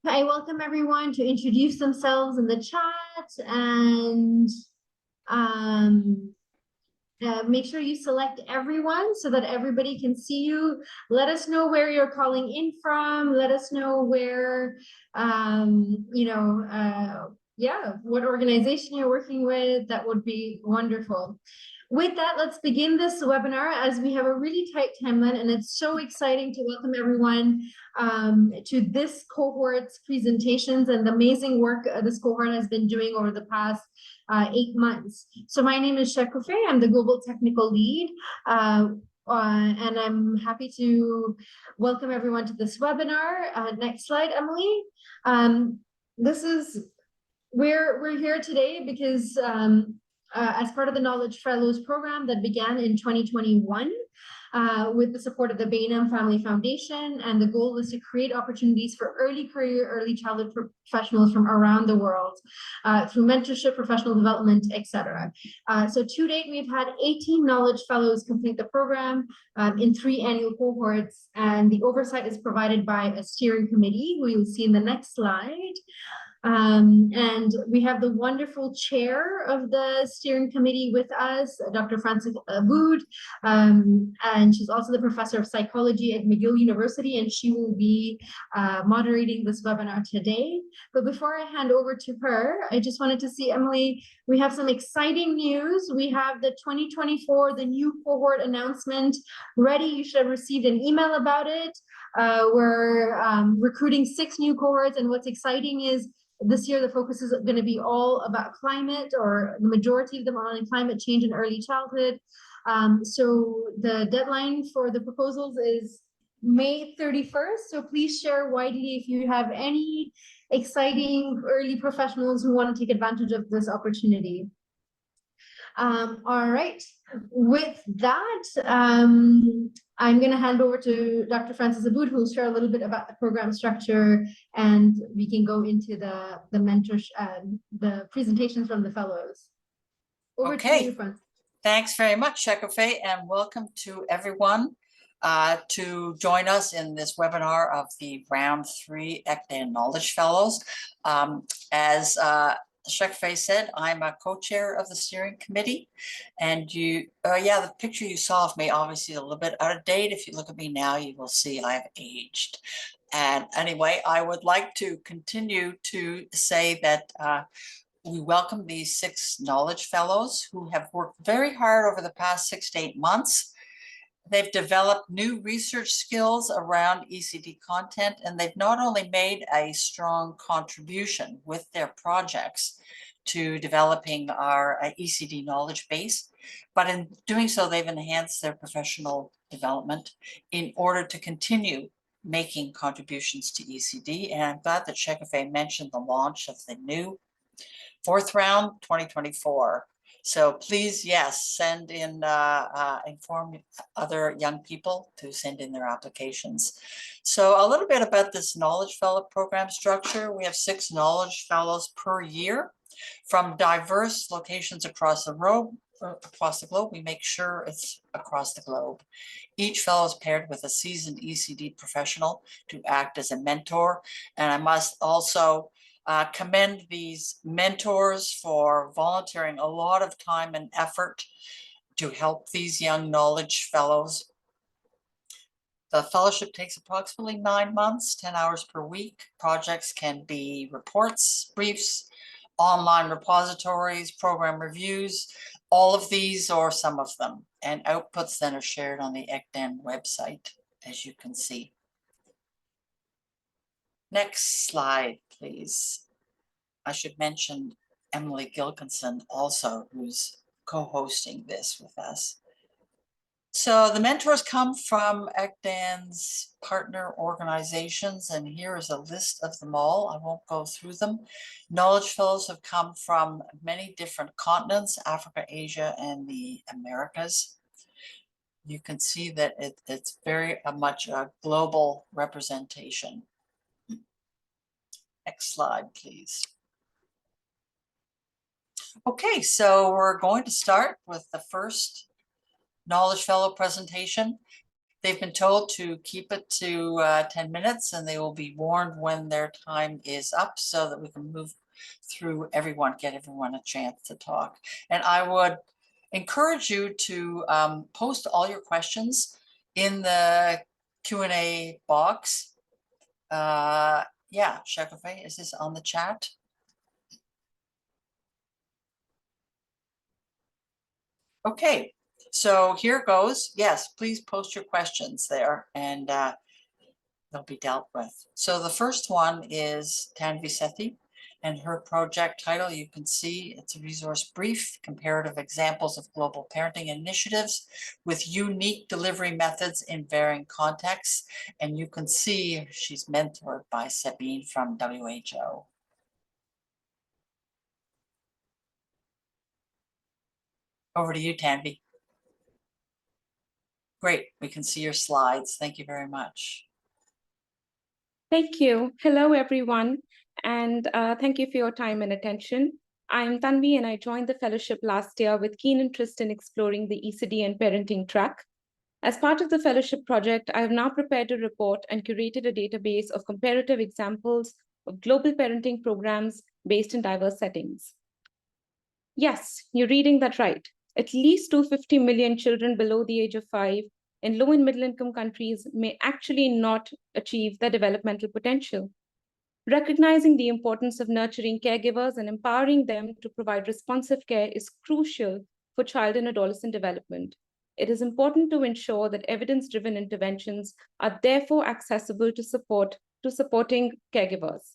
I welcome everyone to introduce themselves in the chat and make sure you select everyone so that everybody can see you. Let us know where you're calling in from. Let us know where, what organization you're working with. That would be wonderful. With that, let's begin this webinar as we have a really tight timeline, and it's so exciting to welcome everyone to this cohort's presentations and the amazing work this cohort has been doing over the past 8 months. So my name is Shekufe. I'm the Global Technical Lead, and I'm happy to welcome everyone to this webinar. Next slide, Emily. We're here today because as part of the Knowledge Fellows program that began in 2021 with the support of the Bainham Family Foundation, and the goal was to create opportunities for early career, early childhood professionals from around the world through mentorship, professional development, etc. So to date, we've had 18 Knowledge Fellows complete the program in 3 annual cohorts, and the oversight is provided by a steering committee, who you'll see in the next slide. And we have the wonderful chair of the steering committee with us, Dr. Frances Aboud, and she's also the professor of psychology at McGill University, and she will be moderating this webinar today. But before I hand over to her, I just wanted to see, Emily, we have some exciting news. We have the 2024, the new cohort announcement ready. You should have received an email about it. We're recruiting 6 new cohorts, and what's exciting is this year the focus is going to be all about climate, or the majority of them are on climate change in early childhood. So the deadline for the proposals is May 31st. So please share widely if you have any exciting early professionals who want to take advantage of this opportunity. All right, with that, I'm going to hand over to Dr. Frances Aboud, who will share a little bit about the program structure, and we can go into the the presentations from the fellows. Over to you, Frances. Thanks very much, Shekufe, and welcome to everyone to join us in this webinar of the Round 3 ECDAN Knowledge Fellows. As Shekufe said, I'm a co-chair of the steering committee, and the picture you saw of me obviously a little bit out of date. If you look at me now, you will see I've aged. And anyway, I would like to continue to say that we welcome these 6 Knowledge Fellows who have worked very hard over the past 6 to 8 months. They've developed new research skills around ECD content, and they've not only made a strong contribution with their projects to developing our ECD knowledge base, but in doing so, they've enhanced their professional development in order to continue making contributions to ECD. And I'm glad that Shekufe mentioned the launch of the new 4th round 2024. So please, yes, send in, inform other young people to send in their applications. So a little bit about this Knowledge Fellow program structure. We have 6 Knowledge Fellows per year from diverse locations across the globe. We make sure it's across the globe. Each fellow is paired with a seasoned ECD professional to act as a mentor. And I must also commend these mentors for volunteering a lot of time and effort to help these young Knowledge Fellows. The fellowship takes approximately 9 months, 10 hours per week. Projects can be reports, briefs, online repositories, program reviews, all of these or some of them. And outputs then are shared on the ECDAN website, as you can see. Next slide, please. I should mention Emily Gilkinson also, who's co-hosting this with us. So the mentors come from ECDAN's partner organizations, and here is a list of them all. I won't go through them. Knowledge Fellows have come from many different continents, Africa, Asia, and the Americas. You can see that it's very much a global representation. Next slide, please. Okay, so we're going to start with the first Knowledge Fellow presentation. They've been told to keep it to 10 minutes, and they will be warned when their time is up so that we can move through everyone, get everyone a chance to talk. And I would encourage you to post all your questions in the Q&A box. Yeah, Chekofei, is this on the chat? Okay, so here goes. Yes, please post your questions there and they'll be dealt with. So the first one is Tanvi Sethi, and her project title, you can see it's a resource brief, comparative examples of global parenting initiatives with unique delivery methods in varying contexts. And you can see she's mentored by Sabine from WHO. Over to you, Tanvi. Great, we can see your slides. Thank you very much. Thank you. Hello, everyone, and thank you for your time and attention. I'm Tanvi, and I joined the fellowship last year with keen interest in exploring the ECDAN parenting track. As part of the fellowship project, I have now prepared a report and curated a database of comparative examples of global parenting programs based in diverse settings. Yes, you're reading that right. At least 250 million children below the age of 5 in low and middle income countries may actually not achieve their developmental potential. Recognizing the importance of nurturing caregivers and empowering them to provide responsive care is crucial for child and adolescent development. It is important to ensure that evidence-driven interventions are therefore accessible to supporting caregivers.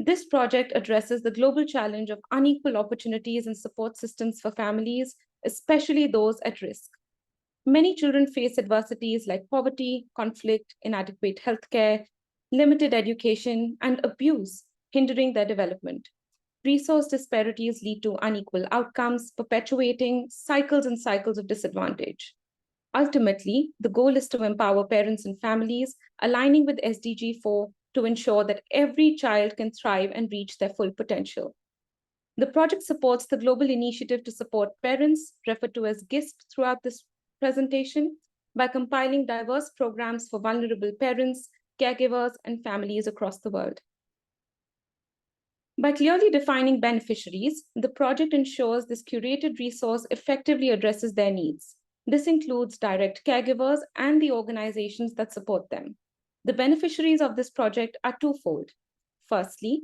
This project addresses the global challenge of unequal opportunities and support systems for families, especially those at risk. Many children face adversities like poverty, conflict, inadequate healthcare, limited education, and abuse, hindering their development. Resource disparities lead to unequal outcomes, perpetuating cycles and cycles of disadvantage. Ultimately, the goal is to empower parents and families, aligning with SDG 4 to ensure that every child can thrive and reach their full potential. The project supports the global initiative to support parents, referred to as GISP throughout this presentation, by compiling diverse programs for vulnerable parents, caregivers, and families across the world. By clearly defining beneficiaries, the project ensures this curated resource effectively addresses their needs. This includes direct caregivers and the organizations that support them. The beneficiaries of this project are twofold. Firstly,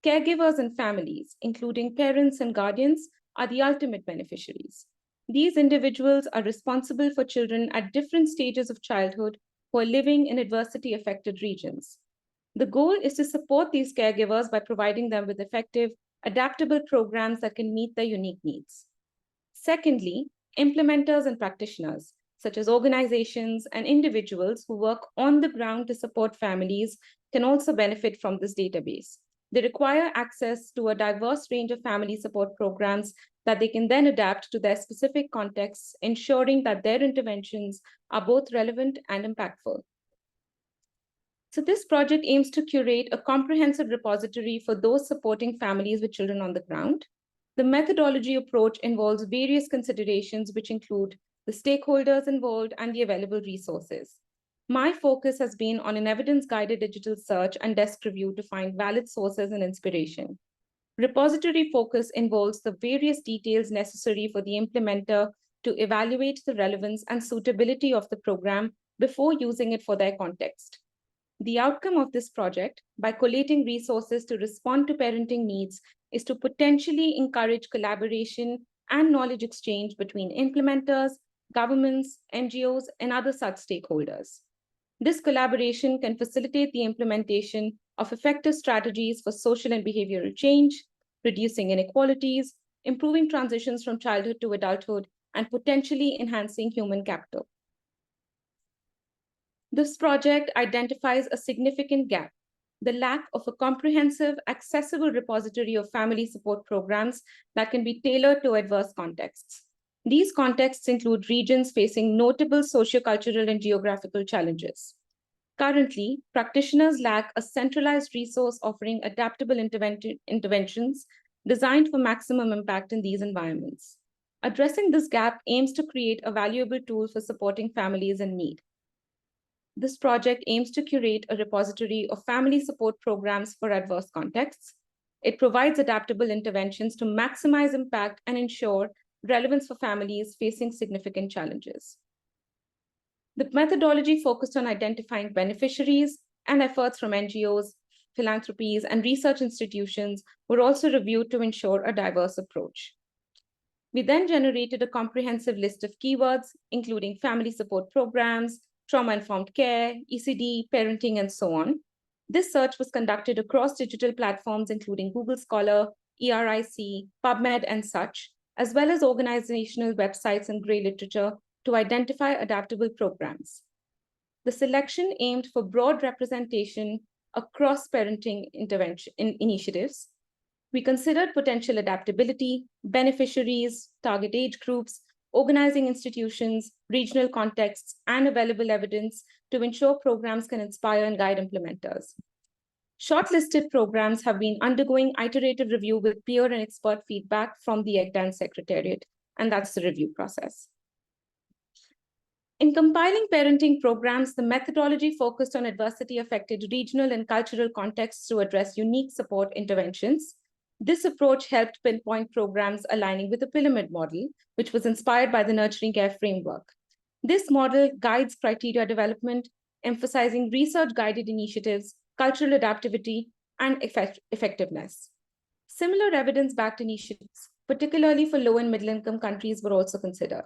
caregivers and families, including parents and guardians, are the ultimate beneficiaries. These individuals are responsible for children at different stages of childhood who are living in adversity-affected regions. The goal is to support these caregivers by providing them with effective, adaptable programs that can meet their unique needs. Secondly, implementers and practitioners, such as organizations and individuals who work on the ground to support families, can also benefit from this database. They require access to a diverse range of family support programs that they can then adapt to their specific contexts, ensuring that their interventions are both relevant and impactful. So this project aims to curate a comprehensive repository for those supporting families with children on the ground. The methodology approach involves various considerations, which include the stakeholders involved and the available resources. My focus has been on an evidence-guided digital search and desk review to find valid sources and inspiration. Repository focus involves the various details necessary for the implementer to evaluate the relevance and suitability of the program before using it for their context. The outcome of this project, by collating resources to respond to parenting needs, is to potentially encourage collaboration and knowledge exchange between implementers, governments, NGOs, and other such stakeholders. This collaboration can facilitate the implementation of effective strategies for social and behavioral change, reducing inequalities, improving transitions from childhood to adulthood, and potentially enhancing human capital. This project identifies a significant gap: the lack of a comprehensive, accessible repository of family support programs that can be tailored to adverse contexts. These contexts include regions facing notable sociocultural and geographical challenges. Currently, practitioners lack a centralized resource offering adaptable interventions designed for maximum impact in these environments. Addressing this gap aims to create a valuable tool for supporting families in need. This project aims to curate a repository of family support programs for adverse contexts. It provides adaptable interventions to maximize impact and ensure relevance for families facing significant challenges. The methodology focused on identifying beneficiaries, and efforts from NGOs, philanthropies, and research institutions were also reviewed to ensure a diverse approach. We then generated a comprehensive list of keywords, including family support programs, trauma-informed care, ECD, parenting, and so on. This search was conducted across digital platforms, including Google Scholar, ERIC, PubMed, and such, as well as organizational websites and gray literature to identify adaptable programs. The selection aimed for broad representation across parenting intervention initiatives. We considered potential adaptability, beneficiaries, target age groups, organizing institutions, regional contexts, and available evidence to ensure programs can inspire and guide implementers. Shortlisted programs have been undergoing iterative review with peer and expert feedback from the ECDAN Secretariat, and that's the review process. In compiling parenting programs, the methodology focused on adversity-affected regional and cultural contexts to address unique support interventions. This approach helped pinpoint programs aligning with the pyramid model, which was inspired by the Nurturing Care framework. This model guides criteria development, emphasizing research-guided initiatives, cultural adaptivity, and effectiveness. Similar evidence-backed initiatives, particularly for low and middle-income countries, were also considered.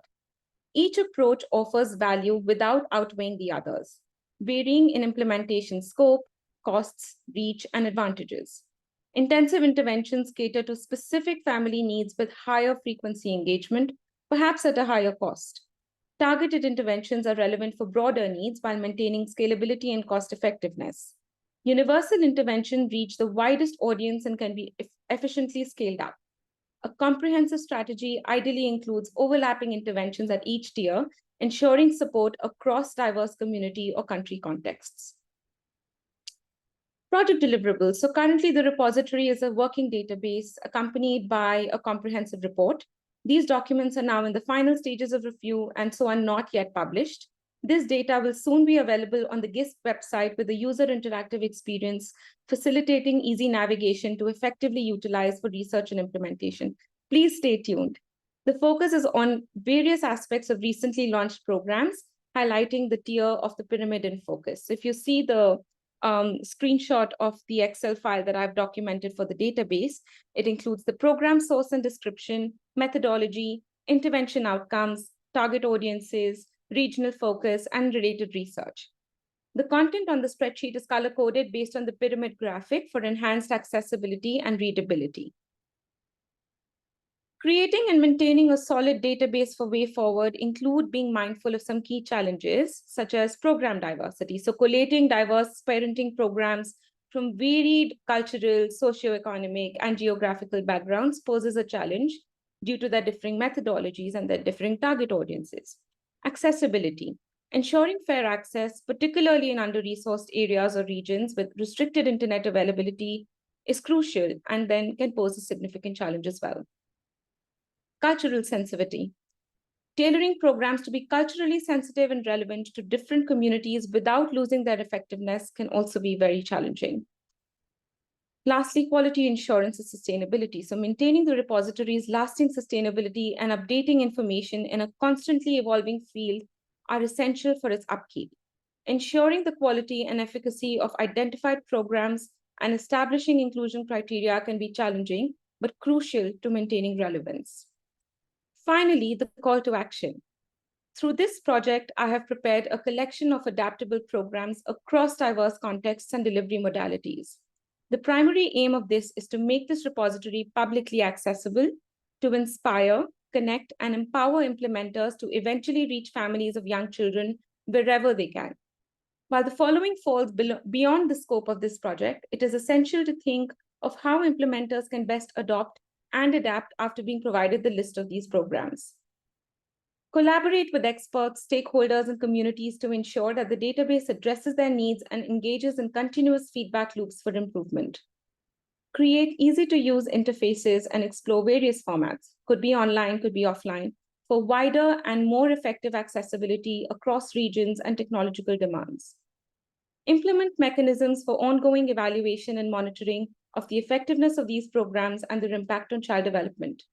Each approach offers value without outweighing the others, varying in implementation scope, costs, reach, and advantages. Intensive interventions cater to specific family needs with higher frequency engagement, perhaps at a higher cost. Targeted interventions are relevant for broader needs while maintaining scalability and cost effectiveness. Universal intervention reach the widest audience and can be efficiently scaled up. A comprehensive strategy ideally includes overlapping interventions at each tier, ensuring support across diverse community or country contexts. Project deliverables. So currently the repository is a working database accompanied by a comprehensive report. These documents are now in the final stages of review and so are not yet published. This data will soon be available on the GISP website with a user interactive experience, facilitating easy navigation to effectively utilize for research and implementation. Please stay tuned. The focus is on various aspects of recently launched programs, highlighting the tier of the pyramid in focus. If you see the screenshot of the Excel file that I've documented for the database, it includes the program source and description, methodology, intervention outcomes, target audiences, regional focus, and related research. The content on the spreadsheet is color-coded based on the pyramid graphic for enhanced accessibility and readability. Creating and maintaining a solid database for way forward include being mindful of some key challenges, such as program diversity. So collating diverse parenting programs from varied cultural, socioeconomic, and geographical backgrounds poses a challenge due to their differing methodologies and their differing target audiences. Accessibility. Ensuring fair access, particularly in under-resourced areas or regions with restricted internet availability, is crucial and then can pose a significant challenge as well. Cultural sensitivity. Tailoring programs to be culturally sensitive and relevant to different communities without losing their effectiveness can also be very challenging. Lastly, quality assurance and sustainability. So maintaining the repository's lasting sustainability and updating information in a constantly evolving field are essential for its upkeep. Ensuring the quality and efficacy of identified programs and establishing inclusion criteria can be challenging, but crucial to maintaining relevance. Finally, the call to action. Through this project, I have prepared a collection of adaptable programs across diverse contexts and delivery modalities. The primary aim of this is to make this repository publicly accessible, to inspire, connect, and empower implementers to eventually reach families of young children wherever they can. While the following falls beyond the scope of this project, it is essential to think of how implementers can best adopt and adapt after being provided the list of these programs. Collaborate with experts, stakeholders, and communities to ensure that the database addresses their needs and engages in continuous feedback loops for improvement. create easy-to-use interfaces, and explore various formats, could be online, could be offline, for wider and more effective accessibility across regions and technological demands. Implement mechanisms for ongoing evaluation and monitoring of the effectiveness of these programs and their impact on child development.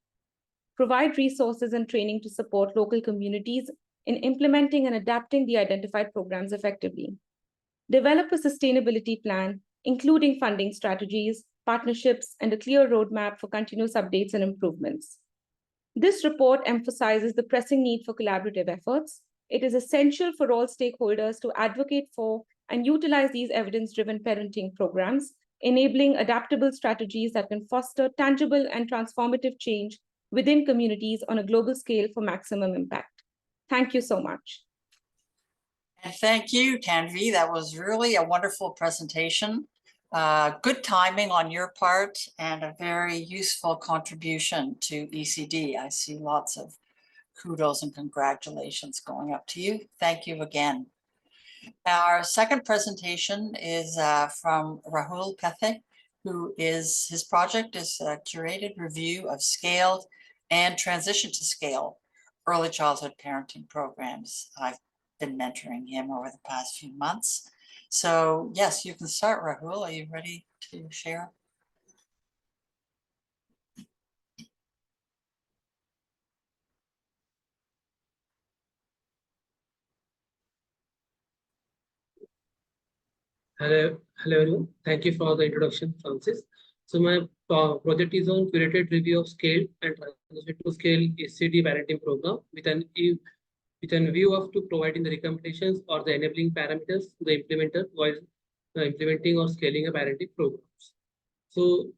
Provide resources and training to support local communities in implementing and adapting the identified programs effectively. Develop a sustainability plan, including funding strategies, partnerships, and a clear roadmap for continuous updates and improvements. This report emphasizes the pressing need for collaborative efforts. It is essential for all stakeholders to advocate for and utilize these evidence-driven parenting programs, enabling adaptable strategies that can foster tangible and transformative change within communities on a global scale for maximum impact. Thank you so much. And thank you, Tanvi. That was really a wonderful presentation. Good timing on your part and a very useful contribution to ECD. I see lots of kudos and congratulations going up to you. Thank you again. Our second presentation is from Rahul Pethe, who is, his project is a curated review of scaled and transition to scale early childhood parenting programs. I've been mentoring him over the past few months. So yes, you can start, Rahul. Are you ready to share? Hello everyone. Thank you for the introduction, Francis. So my project is on curated review of scale and transition to scale ECD parenting program with an view of to providing the recommendations or the enabling parameters to the implementer while implementing or scaling a parenting programs. So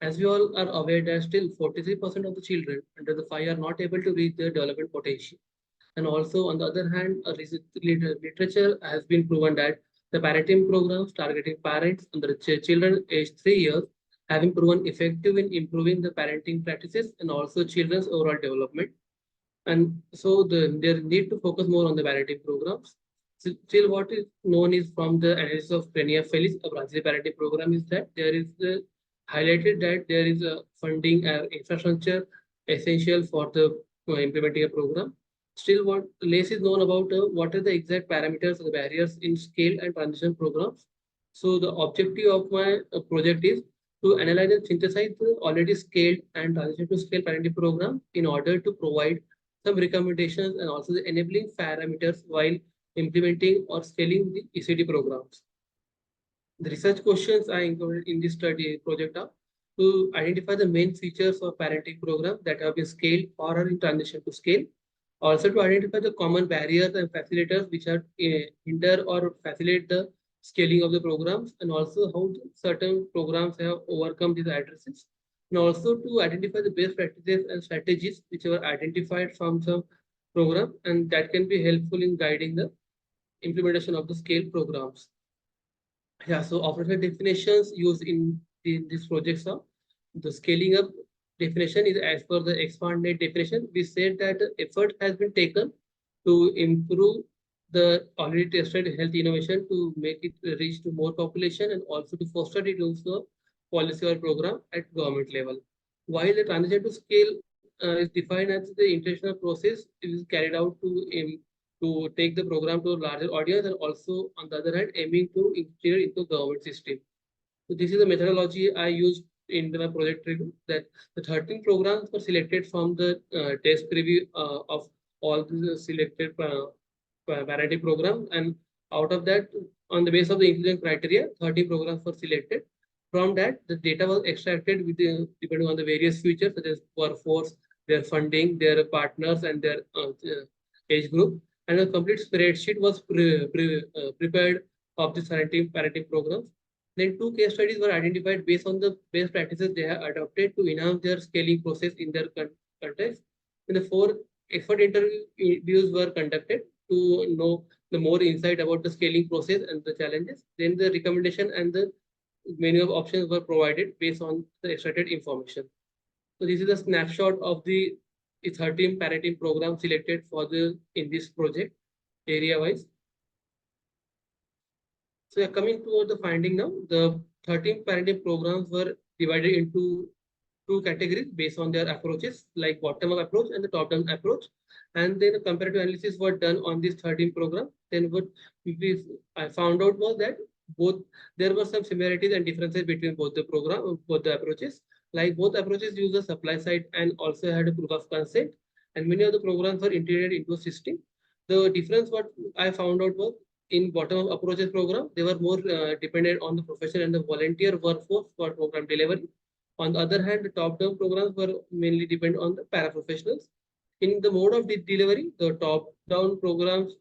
as we all are aware that still 43% of the children under the 5 are not able to reach their development potential. And also, on the other hand, literature has been proven that the parenting programs targeting parents under children aged 3 years have been proven effective in improving the parenting practices and also children's overall development. And so there need to focus more on the parenting programs. Still, what is known is from the analysis of Prenia Felix, a Brazil parenting program, is that there is highlighted that there is a funding infrastructure essential for the implementing a program. Still, what less is known about what are the exact parameters or the barriers in scale and transition programs. So the objective of my project is to analyze and synthesize the already scaled and transition to scale parenting program in order to provide some recommendations and also the enabling parameters while implementing or scaling the ECD programs. The research questions I included in this study project are to identify the main features of parenting program that have been scaled or are in transition to scale. Also to identify the common barriers and facilitators which are hinder or facilitate the scaling of the programs, and also how certain programs have overcome these addresses, and also to identify the best practices and strategies which were identified from some program, and that can be helpful in guiding the implementation of the scale programs. Yeah, so operational definitions used in these projects are the scaling up definition is as per the expanded definition. We said that effort has been taken to improve the already tested health innovation to make it reach to more population and also to foster it also policy or program at government level. While the transition to scale is defined as the intentional process, it is carried out to take the program to a larger audience and also on the other hand aiming to integrate into government system. So this is the methodology I used in the project review, that the 13 programs were selected from the test review of all the selected parenting programs, and out of that, on the basis of the inclusion criteria, 30 programs were selected. From that, the data was extracted with depending on the various features such as workforce, their funding, their partners, and their age group, and a complete spreadsheet was prepared of the parenting programs. Then 2 case studies were identified based on the best practices they have adopted to enhance their scaling process in their context. And the 4 effort interviews were conducted to know the more insight about the scaling process and the challenges. Then the recommendation and the menu of options were provided based on the extracted information. So this is a snapshot of the 13 parenting program selected for the in this project area wise. So yeah, coming to the finding now, the 13 parenting programs were divided into two categories based on their approaches, like bottom-up approach and the top-down approach. And then a comparative analysis were done on this 13 program. Then what I found out was that both there were some similarities and differences between both the approaches. Like both approaches use the supply side and also had a proof of concept. And many of the programs were integrated into a system. The difference what I found out was in bottom-up approaches program, they were more dependent on the professional and the volunteer workforce for program delivery. On the other hand, the top-down programs were mainly depend on the paraprofessionals. In the mode of the delivery, the top-down programs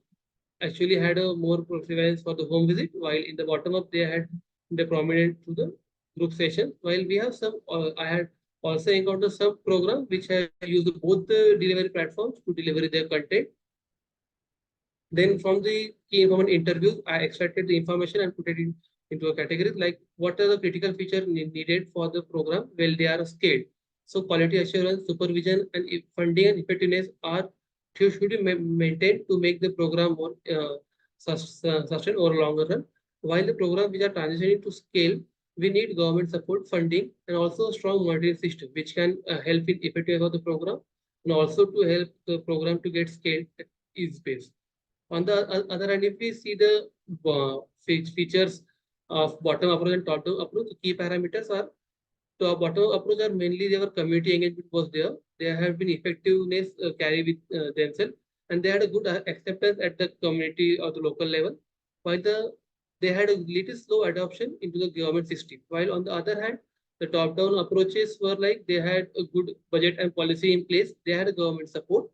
actually had a more preference for the home visit, while in the bottom-up they had the prominent to the group session. While we have some, I had also encountered some programs which have used both the delivery platforms to deliver their content. Then from the key informant interviews, I extracted the information and put it into a category like what are the critical features needed for the program while they are scaled. So quality assurance, supervision, and funding and effectiveness are should be maintained to make the program more sustained over longer run. While the programs which are transitioning to scale, we need government support, funding, and also a strong monitoring system, which can help in effectiveness of the program and also to help the program to get scaled at ease pace. On the other hand, if we see the features of bottom approach and top down approach, the key parameters are to bottom approach are mainly their community engagement was there. There have been effectiveness carry with themselves, and they had a good acceptance at the community or the local level. While they had a little slow adoption into the government system. While on the other hand, the top down approaches were like they had a good budget and policy in place. They had a government support,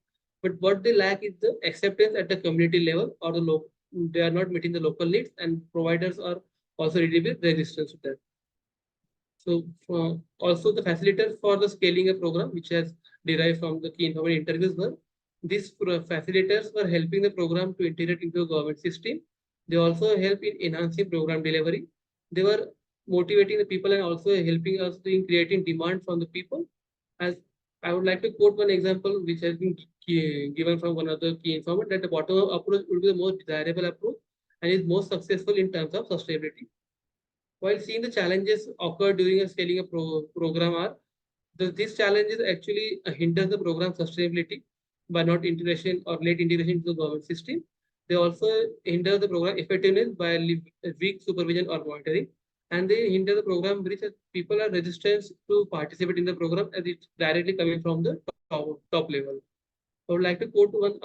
but what they lack is the acceptance at the community level or the local. They are not meeting the local needs, and providers are also ready with resistance to that. So also the facilitators for the scaling a program, which has derived from the key informant interviews were, these facilitators were helping the program to integrate into the government system. They also help in enhancing program delivery. They were motivating the people and also helping us in creating demand from the people. As I would like to quote one example which has been given from one of the key informant that the bottom-up approach will be the most desirable approach and is most successful in terms of sustainability. While seeing the challenges occur during a scaling a program are, these challenges actually hinder the program sustainability by not integration or late integration into the government system. They also hinder the program effectiveness by weak supervision or monitoring, and they hinder the program which people are resistant to participate in the program as it's directly coming from the top level. I would like to quote one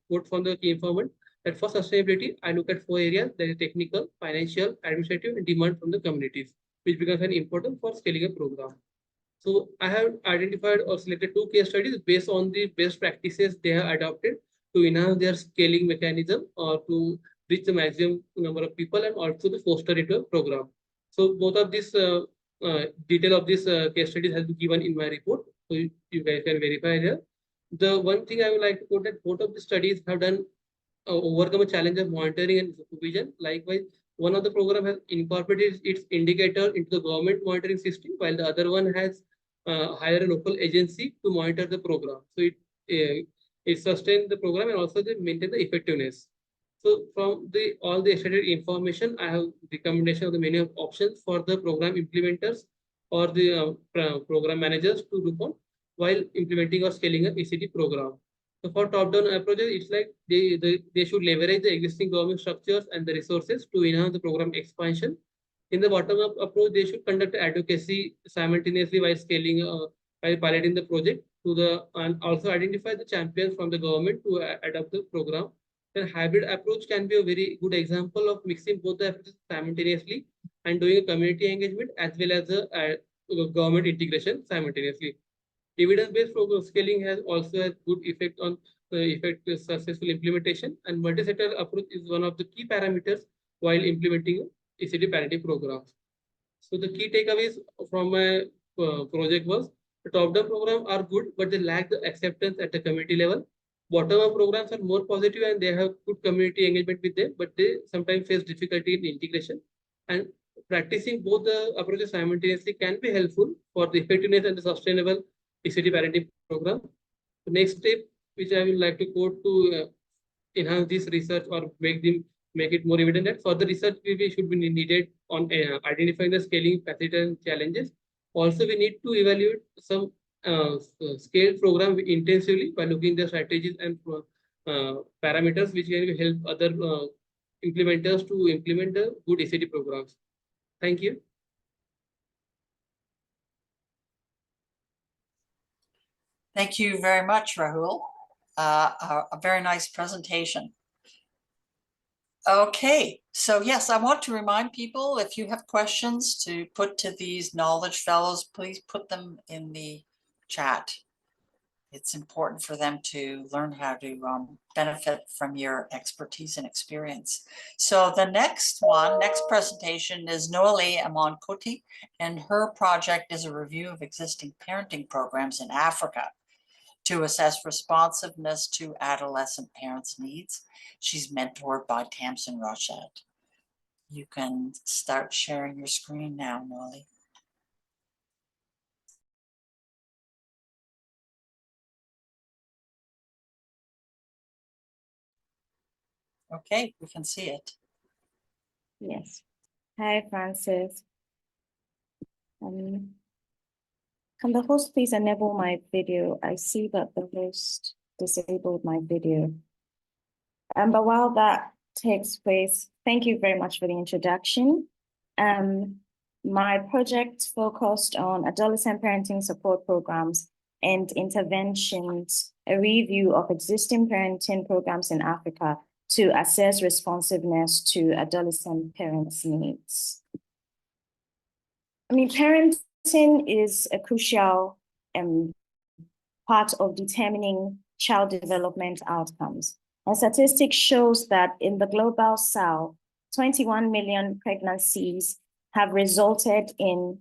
quote from the key informant that for sustainability, I look at 4 areas: that is technical, financial, administrative, and demand from the communities, which becomes very important for scaling a program. So I have identified or selected 2 case studies based on the best practices they have adopted to enhance their scaling mechanism or to reach the maximum number of people and also to foster into a program. So both of these detail of this case studies has been given in my report. So you guys can verify here. The one thing I would like to quote that both of the studies have done overcome a challenge of monitoring and supervision. Likewise, one of the program has incorporated its indicator into the government monitoring system, while the other one has hired a local agency to monitor the program. So it sustains the program and also they maintain the effectiveness. So from all the extracted information, I have recommendation of the many options for the program implementers or the program managers to look on while implementing or scaling a ECD program. So for top-down approaches, it's like they should leverage the existing government structures and the resources to enhance the program expansion. In the bottom-up approach, they should conduct advocacy simultaneously while scaling, while piloting the project and also identify the champions from the government to adopt the program. Then hybrid approach can be a very good example of mixing both the approaches simultaneously and doing a community engagement as well as the government integration simultaneously. Evidence-based program scaling has also a good effect on successful implementation, and multi-sector approach is one of the key parameters while implementing ECD parenting programs. So the key takeaways from my project was the top-down programs are good, but they lack the acceptance at the community level. Bottom-up programs are more positive and they have good community engagement with them, but they sometimes face difficulty in integration. And practicing both the approaches simultaneously can be helpful for the effectiveness and the sustainable ECD parenting program. The next step, which I would like to quote to enhance this research or make them make it more evident that further research should be needed on identifying the scaling facilities and challenges. Also, we need to evaluate some scale program intensively by looking the strategies and parameters which can help other implementers to implement the good ECD programs. Thank you. Thank you very much, Rahul. A very nice presentation. Okay, so yes, I want to remind people, if you have questions to put to these knowledge fellows, please put them in the chat. It's important for them to learn how to benefit from your expertise and experience. So the next presentation is Noélie Amon-Koti, and her project is a review of existing parenting programs in Africa to assess responsiveness to adolescent parents' needs. She's mentored by Tamsin Rochette. You can start sharing your screen now, Noélie. Okay, we can see it. Yes. Hi, Francis. Can the host please enable my video? I see that the host disabled my video. But while that takes place, thank you very much for the introduction. My project focused on adolescent parenting support programs and interventions, a review of existing parenting programs in Africa to assess responsiveness to adolescent parents' needs. I mean, parenting is a crucial part of determining child development outcomes. And statistics shows that in the global south, 21 million pregnancies have resulted in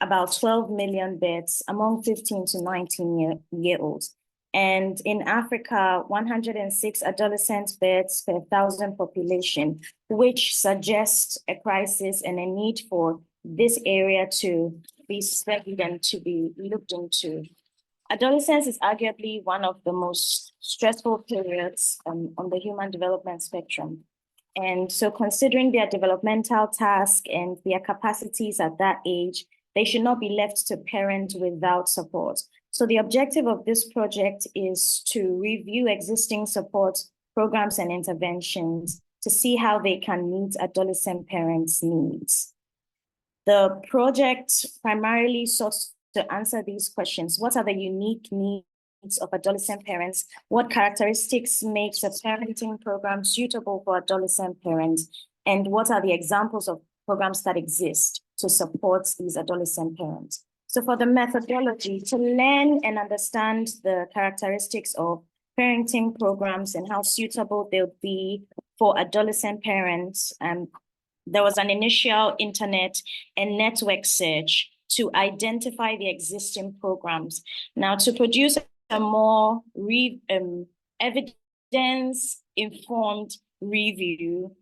about 12 million births among 15 to 19-year-olds. And in Africa, 106 adolescent births per 1,000 population, which suggests a crisis and a need for this area to be studied and to be looked into. Adolescence is arguably one of the most stressful periods on the human development spectrum. And so considering their developmental task and their capacities at that age, they should not be left to parent without support. So the objective of this project is to review existing support programs and interventions to see how they can meet adolescent parents' needs. The project primarily sought to answer these questions. What are the unique needs of adolescent parents? What characteristics makes a parenting program suitable for adolescent parents? And what are the examples of programs that exist to support these adolescent parents? So for the methodology, to learn and understand the characteristics of parenting programs and how suitable they'll be for adolescent parents, there was an initial internet and network search to identify the existing programs. Now, to produce a more evidence-informed review,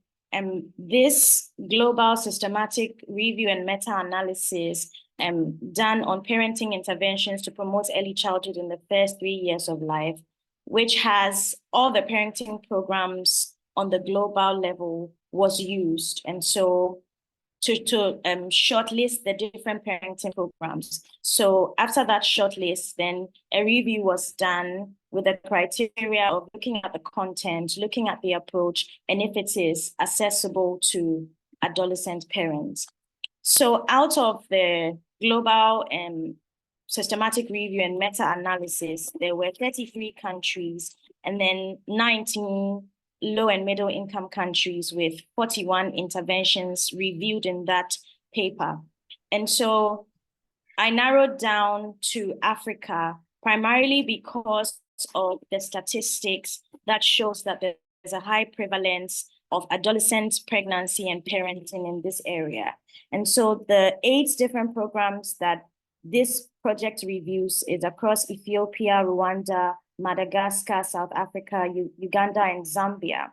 this global systematic review and meta-analysis done on parenting interventions to promote early childhood in the first 3 years of life, which has all the parenting programs on the global level, was used. And so to shortlist the different parenting programs. So after that shortlist, then a review was done with the criteria of looking at the content, looking at the approach, and if it is accessible to adolescent parents. So out of the global systematic review and meta-analysis, there were 33 countries and then 19 low and middle income countries with 41 interventions reviewed in that paper. And so I narrowed down to Africa primarily because of the statistics that shows that there's a high prevalence of adolescent pregnancy and parenting in this area. And so the 8 different programs that this project reviews is across Ethiopia, Rwanda, Madagascar, South Africa, Uganda, and Zambia.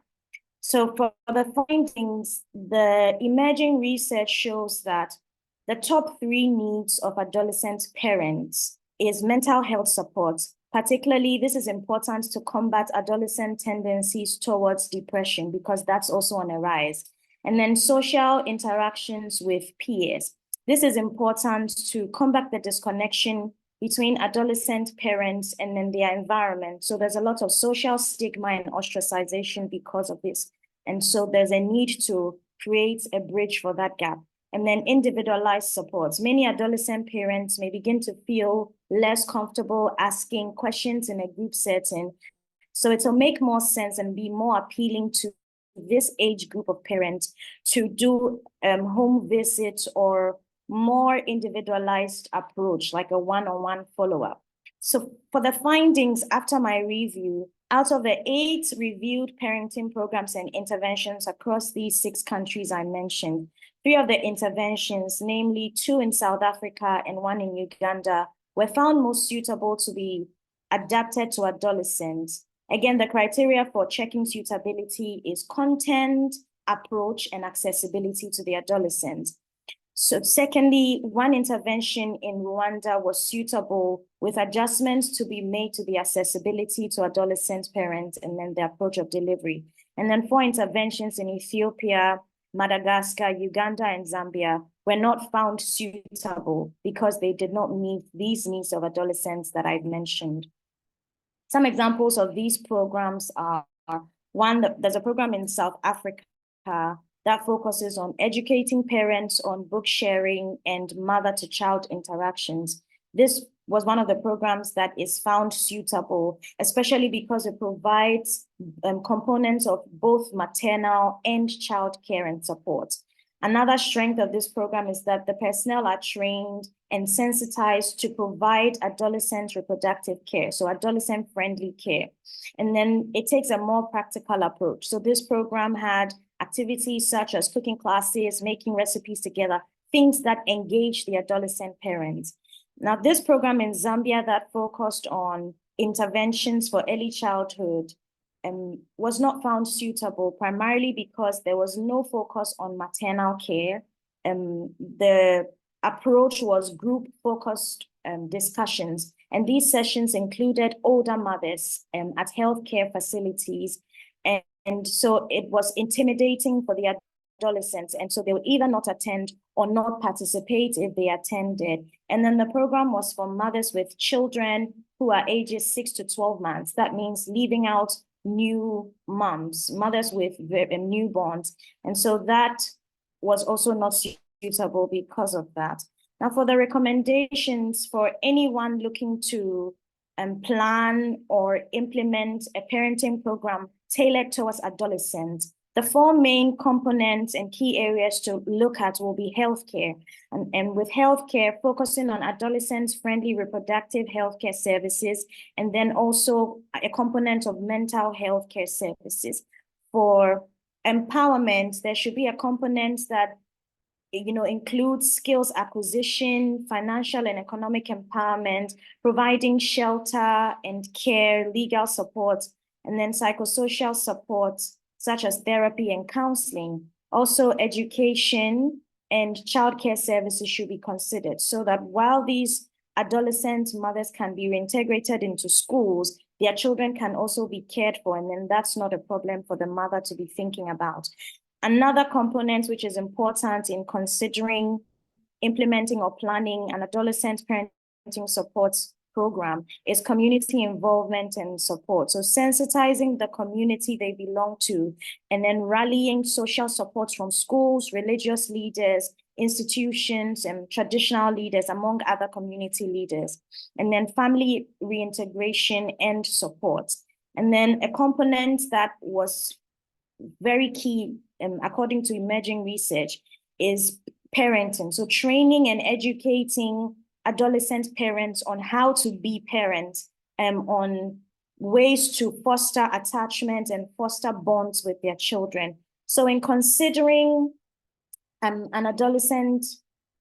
So for the findings, the emerging research shows that the top 3 needs of adolescent parents is mental health support, Particularly, this is important to combat adolescent tendencies towards depression because that's also on a rise. And then social interactions with peers. This is important to combat the disconnection between adolescent parents and then their environment. So there's a lot of social stigma and ostracization because of this. And so there's a need to create a bridge for that gap. And then individualized supports. Many adolescent parents may begin to feel less comfortable asking questions in a group setting. So it will make more sense and be more appealing to this age group of parents to do home visits or more individualized approach, like a one-on-one follow-up. So for the findings after my review, out of the 8 reviewed parenting programs and interventions across these 6 countries I mentioned, 3 of the interventions, namely 2 in South Africa and 1 in Uganda, were found most suitable to be adapted to adolescents. Again, the criteria for checking suitability is content, approach, and accessibility to the adolescent. So secondly, 1 intervention in Rwanda was suitable with adjustments to be made to the accessibility to adolescent parents and then the approach of delivery. And then 4 interventions in Ethiopia, Madagascar, Uganda, and Zambia were not found suitable because they did not meet these needs of adolescents that I've mentioned. Some examples of these programs are, 1, there's a program in South Africa that focuses on educating parents on book sharing and mother-to-child interactions. This was one of the programs that is found suitable, especially because it provides components of both maternal and childcare and support. Another strength of this program is that the personnel are trained and sensitized to provide adolescent reproductive care, so adolescent-friendly care. And then it takes a more practical approach. So this program had activities such as cooking classes, making recipes together, things that engage the adolescent parents. Now, this program in Zambia that focused on interventions for early childhood was not found suitable, primarily because there was no focus on maternal care. The approach was group-focused discussions, and these sessions included older mothers at healthcare facilities. And so it was intimidating for the adolescents, and so they would either not attend or not participate if they attended. And then the program was for mothers with children who are ages 6 to 12 months. That means leaving out new moms, mothers with newborns. And so that was also not suitable because of that. Now, for the recommendations for anyone looking to plan or implement a parenting program tailored towards adolescents, the 4 main components and key areas to look at will be healthcare. And with healthcare, focusing on adolescents-friendly reproductive healthcare services, and then also a component of mental health care services. For empowerment, there should be a component that includes skills acquisition, financial and economic empowerment, providing shelter and care, legal support, and then psychosocial support, such as therapy and counseling. Also, education and childcare services should be considered so that while these adolescent mothers can be reintegrated into schools, their children can also be cared for, and then that's not a problem for the mother to be thinking about. Another component which is important in considering implementing or planning an adolescent parenting support program is community involvement and support. So sensitizing the community they belong to, and then rallying social support from schools, religious leaders, institutions, and traditional leaders, among other community leaders. And then family reintegration and support. And then a component that was very key, according to emerging research, is parenting. So training and educating adolescent parents on how to be parents, on ways to foster attachment and foster bonds with their children. So in considering an adolescent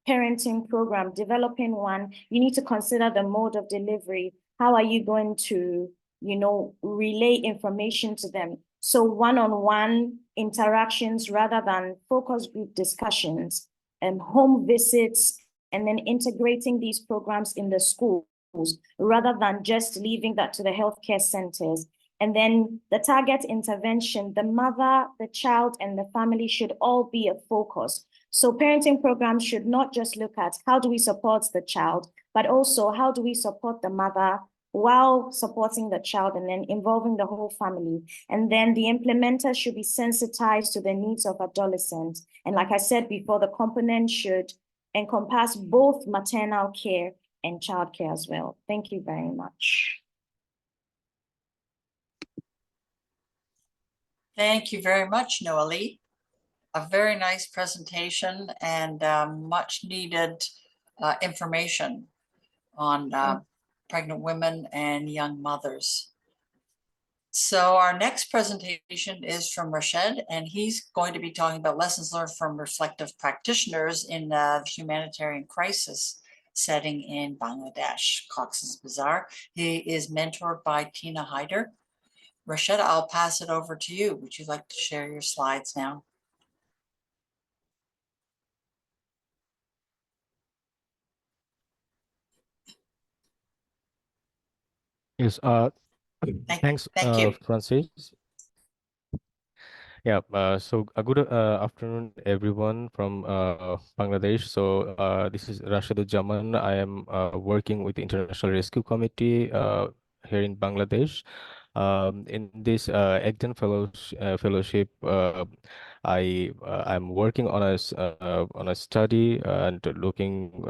parenting program, developing one, you need to consider the mode of delivery. How are you going to, relay information to them? So one-on-one interactions rather than focus group discussions and home visits, and then integrating these programs in the school rather than just leaving that to the healthcare centers. And then the target intervention, the mother, the child, and the family should all be a focus. So parenting programs should not just look at how do we support the child, but also how do we support the mother while supporting the child and then involving the whole family. And then the implementers should be sensitized to the needs of adolescents. And like I said before, the component should encompass both maternal care and childcare as well. Thank you very much. Thank you very much, Noeli. A very nice presentation and much needed information on pregnant women and young mothers. So our next presentation is from Rashid, and he's going to be talking about lessons learned from reflective practitioners in the humanitarian crisis setting in Bangladesh, Cox's Bazar. He is mentored by Tina Hyder. Rashid, I'll pass it over to you. Would you like to share your slides now? Yes, thanks, Thank you. Francis. Yeah, so a good afternoon, everyone from Bangladesh. So this is Rashiduzzaman. I am working with the International Rescue Committee here in Bangladesh. In this ECDAN fellowship, I'm working on a study and looking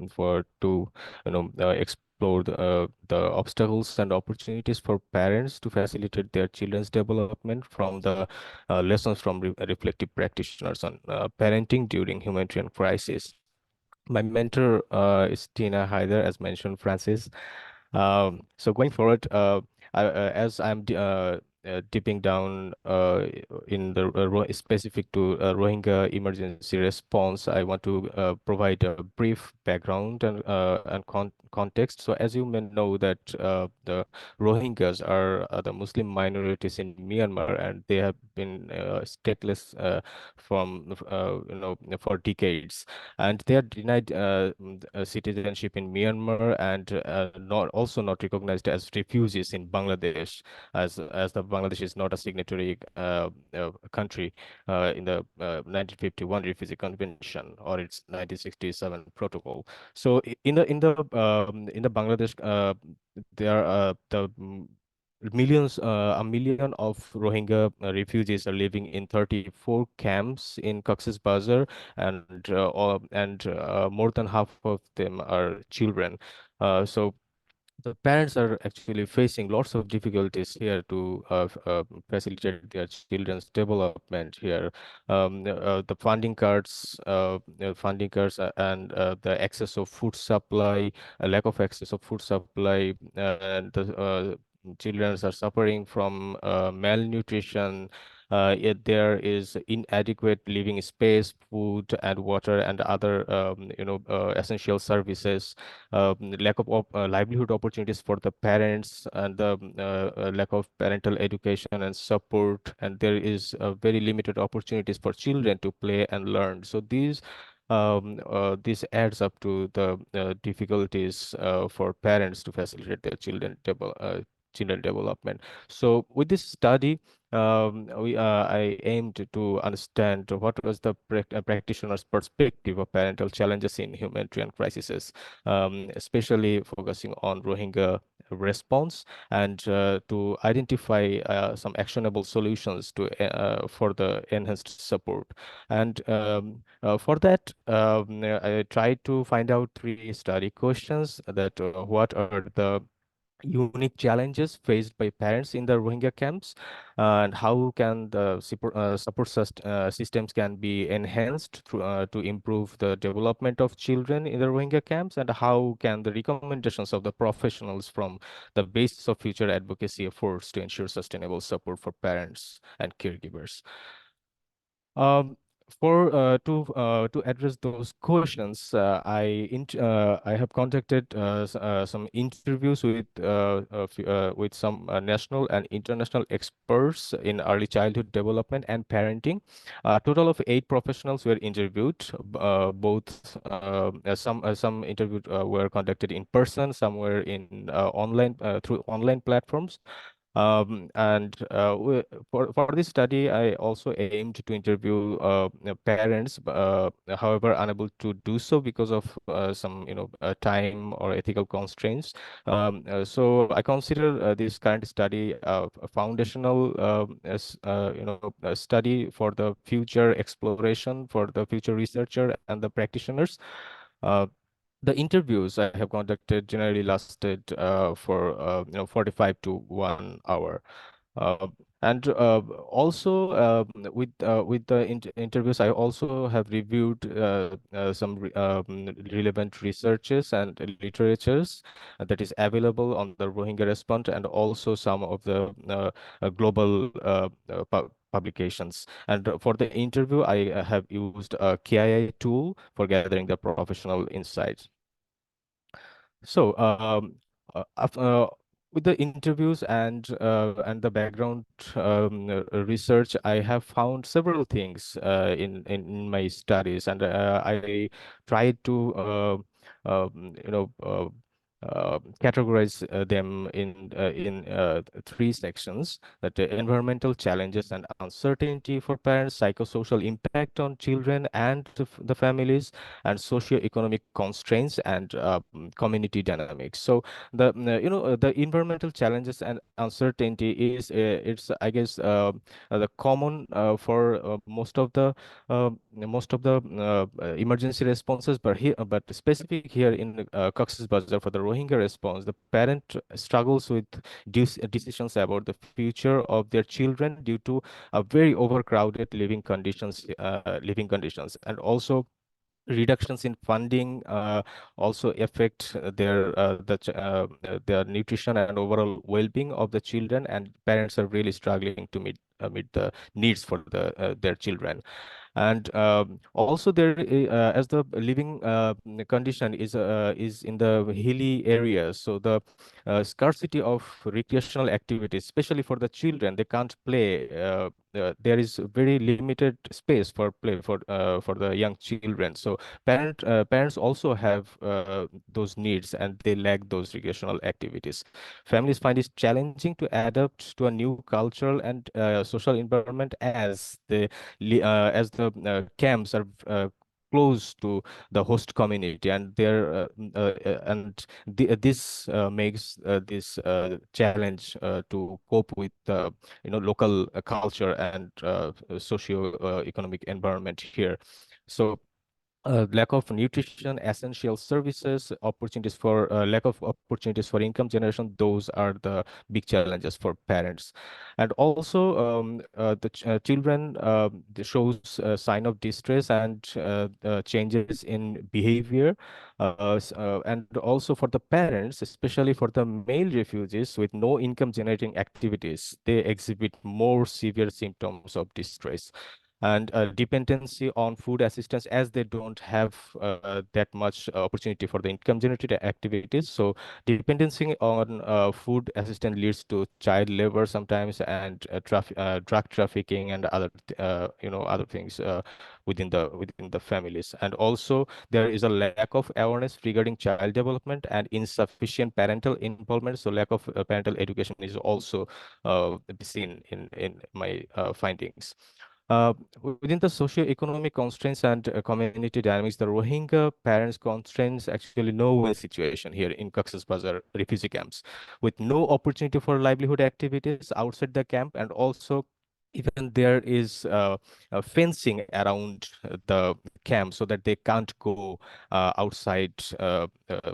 for to explore the obstacles and opportunities for parents to facilitate their children's development from the lessons from reflective practitioners on parenting during humanitarian crisis. My mentor is Tina Hyder, as mentioned, Francis. So going forward, as I'm dipping down in the specific to Rohingya emergency response, I want to provide a brief background and context. So as you may know that the Rohingyas are the Muslim minorities in Myanmar, and they have been stateless from for decades, and they are denied citizenship in Myanmar and not recognized as refugees in Bangladesh, as the Bangladesh is not a signatory country in the 1951 Refugee Convention or its 1967 protocol. So in the Bangladesh, there are a million of Rohingya refugees are living in 34 camps in Cox's Bazar, and more than half of them are children. So the parents are actually facing lots of difficulties here to facilitate their children's development here. The funding cards and the access of food supply, a lack of access of food supply, and the children are suffering from malnutrition. Yet there is inadequate living space, food and water and other essential services, lack of livelihood opportunities for the parents, and the lack of parental education and support, and there is very limited opportunities for children to play and learn. So this adds up to the difficulties for parents to facilitate their children development. So with this study, I aimed to understand what was the practitioner's perspective of parental challenges in humanitarian crises, especially focusing on Rohingya response, and to identify some actionable solutions for the enhanced support. And for that, I tried to find out 3 study questions that what are the unique challenges faced by parents in the Rohingya camps, and how can the support systems can be enhanced to improve the development of children in the Rohingya camps, and how can the recommendations of the professionals from the basis of future advocacy efforts to ensure sustainable support for parents and caregivers. Um, To address those questions, I have conducted some interviews with some national and international experts in early childhood development and parenting. A total of 8 professionals were interviewed. Both some interviews were conducted in person, some were in online through online platforms. For this study, I also aimed to interview parents, however, unable to do so because of some, time or ethical constraints. So I consider this current study a foundational, study for the future exploration, for the future researcher and the practitioners. Uh, the interviews I have conducted generally lasted for 45 to 1 hour. Uh, and also with the interviews, I also have reviewed some relevant researches and literatures that is available on the Rohingya Response, and also some of the global publications. And for the interview, I have used a KIA tool for gathering the professional insights. So, with the interviews and the background research, I have found several things in my studies, and I tried to categorize them in 3 sections: that environmental challenges and uncertainty for parents, psychosocial impact on children and the families, and socio-economic constraints and community dynamics. So the environmental challenges and uncertainty is it's, I guess, the common for emergency responses, but specific here in Cox's Bazar for the Rohingya response, the parent struggles with decisions about the future of their children due to a very overcrowded living conditions, and also reductions in funding also affect their nutrition and overall well-being of the children, and parents are really struggling to meet the needs for their children. And also as the living condition is in the hilly areas, so the scarcity of recreational activities, especially for the children, they can't play. There is very limited space for play for the young children. So parents also have those needs, and they lack those recreational activities. Families find it challenging to adapt to a new cultural and social environment, as the camps are close to the host community, and this makes this challenge to cope with local culture and socio-economic environment here. So lack of nutrition, essential services, opportunities for lack of opportunities for income generation, those are the big challenges for parents. And also the children they shows a sign of distress and changes in behavior, and also for the parents, especially for the male refugees with no income generating activities, they exhibit more severe symptoms of distress and dependency on food assistance, as they don't have that much opportunity for the income generated activities. So dependency on food assistance leads to child labor sometimes, and drug trafficking and other things within the families. And also there is a lack of awareness regarding child development and insufficient parental involvement. So lack of parental education is also seen in my findings. Uh, Within the socio-economic constraints and community dynamics, the Rohingya parents' constraints actually no-win situation here in Cox's Bazar refugee camps, with no opportunity for livelihood activities outside the camp, and also even there is fencing around the camp so that they can't go outside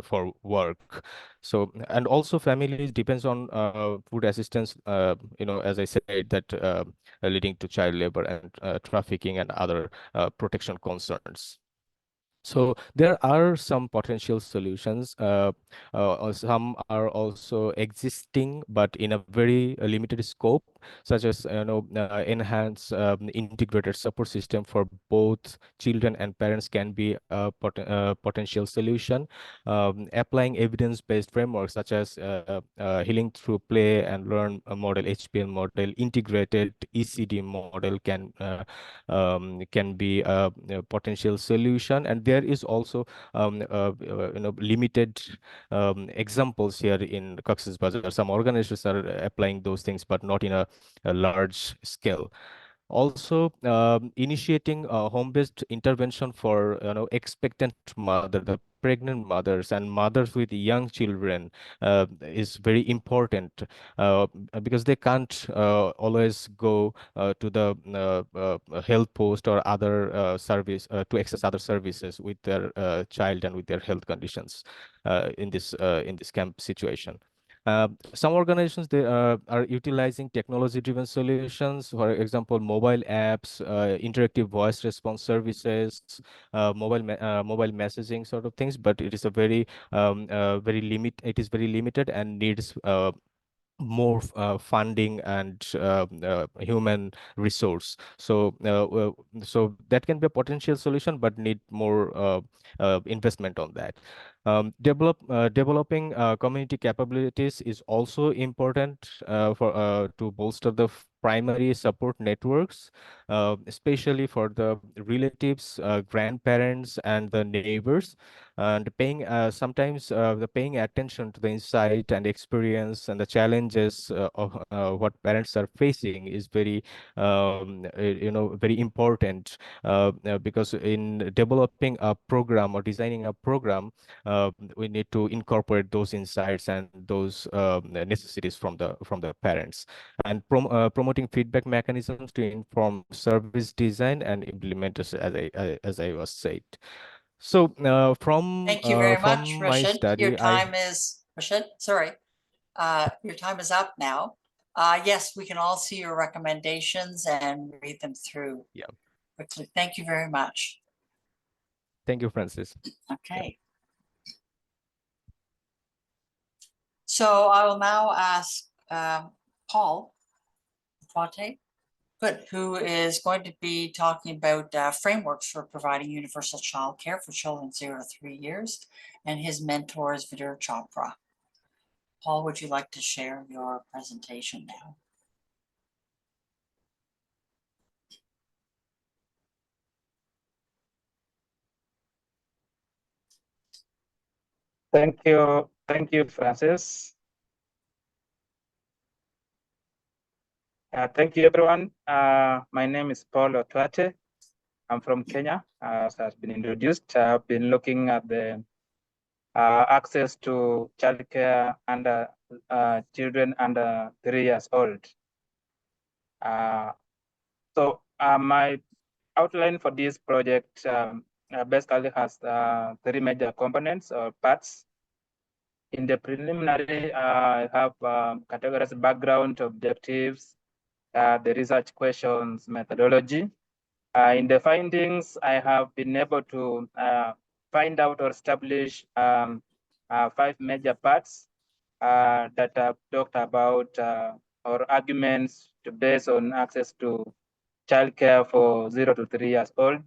for work. So, and also families depends on food assistance, as I said, that leading to child labor and trafficking and other protection concerns. So there are some potential solutions. Some are also existing, but in a very limited scope. such as enhance integrated support system for both children and parents can be a potential solution. Applying evidence-based frameworks such as healing through play and learn model, HPL model, integrated ECD model can be a potential solution. And there is also limited examples here in Cox's Bazar. Some organizations are applying those things, but not in a large scale. Also, initiating a home-based intervention for expectant mother, the pregnant mothers and mothers with young children is very important because they can't always go to the health post or other service to access other services with their child and with their health conditions in this camp situation. Some organizations, they are utilizing technology-driven solutions, for example, mobile apps, interactive voice response services, mobile messaging sort of things. But it is a very It is very limited and needs more funding and human resource. So that can be a potential solution, but need more investment on that. Developing community capabilities is also important to bolster the primary support networks, especially for the relatives, grandparents, and the neighbors. And sometimes the paying attention to the insight and experience and the challenges of what parents are facing is very very important, because in developing a program or designing a program, we need to incorporate those insights and those necessities from the parents, and promoting feedback mechanisms to inform service design and implementation, as I was said. So Thank you very from much, my Rashid. study, Your time is, Rashid, sorry. Your time is up now. Yes, we can all see your recommendations and read them through. Yeah. Quickly. Thank you very much. Thank you, Francis. Okay. So I will now ask Paul Duarte, who is going to be talking about frameworks for providing universal childcare for children 0 to 3 years, and his mentor is Vidur Chopra. Paul, would you like to share your presentation now? Thank you, Francis. Thank you, everyone. My name is Paul Otwate. I'm from Kenya, as has been introduced. I've been looking at the access to childcare under children under 3 years old. So my outline for this project basically has 3 major components or parts. In the preliminary, I have categorized background, objectives, the research questions, methodology. In the findings, I have been able to find out or establish 5 major parts that I've talked about, or arguments to base on access to childcare for 0 to 3 years old.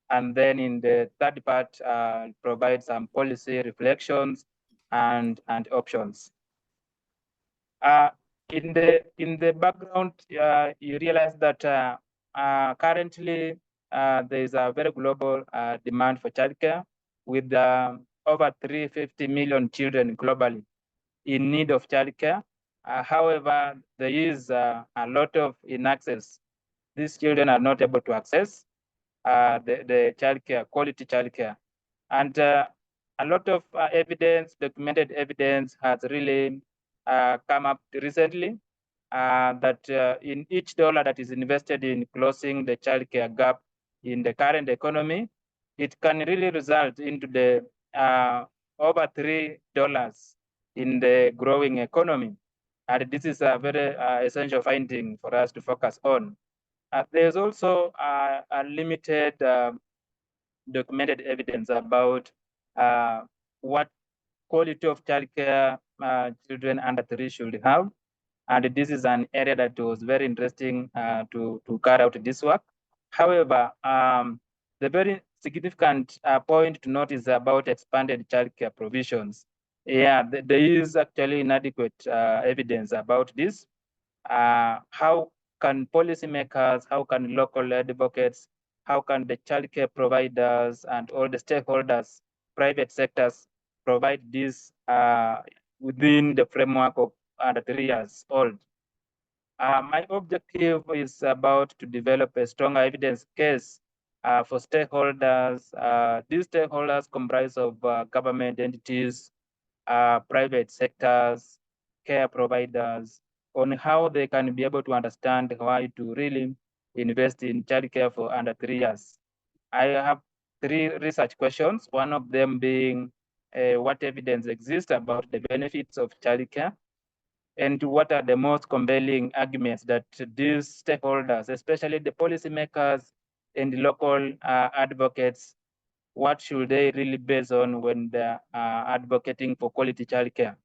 And then in the third part, provide some policy reflections and options. In the background, you realize that currently there is a very global demand for childcare, with over 350 million children globally in need of childcare. However, there is a lot of inaccess. These children are not able to access the childcare, quality childcare. And a lot of evidence, documented evidence, has really come up recently that in each dollar that is invested in closing the childcare gap in the current economy, it can really result into the over $3 in the growing economy. And this is a very essential finding for us to focus on. There's also a limited documented evidence about what quality of childcare children under 3 should have. And this is an area that was very interesting to carry out this work. However, the very significant point to note is about expanded childcare provisions. Yeah, there is actually inadequate evidence about this. How can policymakers, how can local advocates, how can the childcare providers and all the stakeholders, private sectors provide this within the framework of under 3 years old? My objective is about to develop a strong evidence case for stakeholders. These stakeholders comprise of government entities, private sectors, care providers, on how they can be able to understand why to really invest in childcare for under 3 years. I have 3 research questions, one of them being what evidence exists about the benefits of childcare, and what are the most compelling arguments that these stakeholders, especially the policymakers and the local advocates, what should they really base on when they're advocating for quality childcare?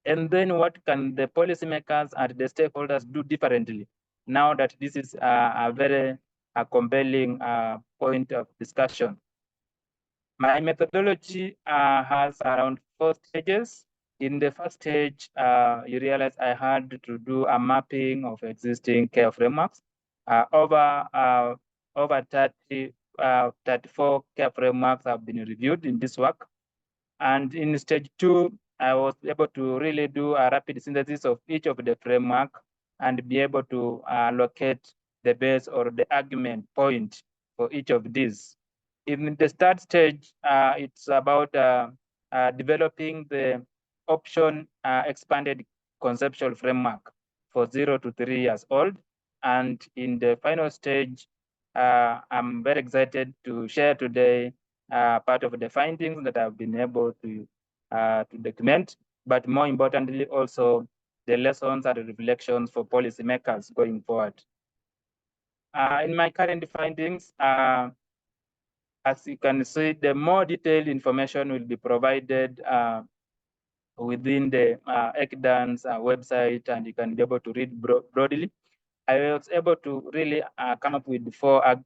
And then what can the policymakers and the stakeholders do differently now that this is a very compelling point of discussion? My methodology has around 4 stages. In the first stage, you realize I had to do a mapping of existing care frameworks. Over 34 care frameworks have been reviewed in this work. And in stage 2, I was able to really do a rapid synthesis of each of the framework and be able to locate the base or the argument point for each of these. In the third stage, it's about developing the option expanded conceptual framework for 0 to 3 years old. And in the final stage, I'm very excited to share today part of the findings that I've been able to document, but more importantly, also the lessons and the reflections for policymakers going forward. In my current findings, as you can see, the more detailed information will be provided within the ECDAN's website, and you can be able to read broadly. I was able to really come up with 5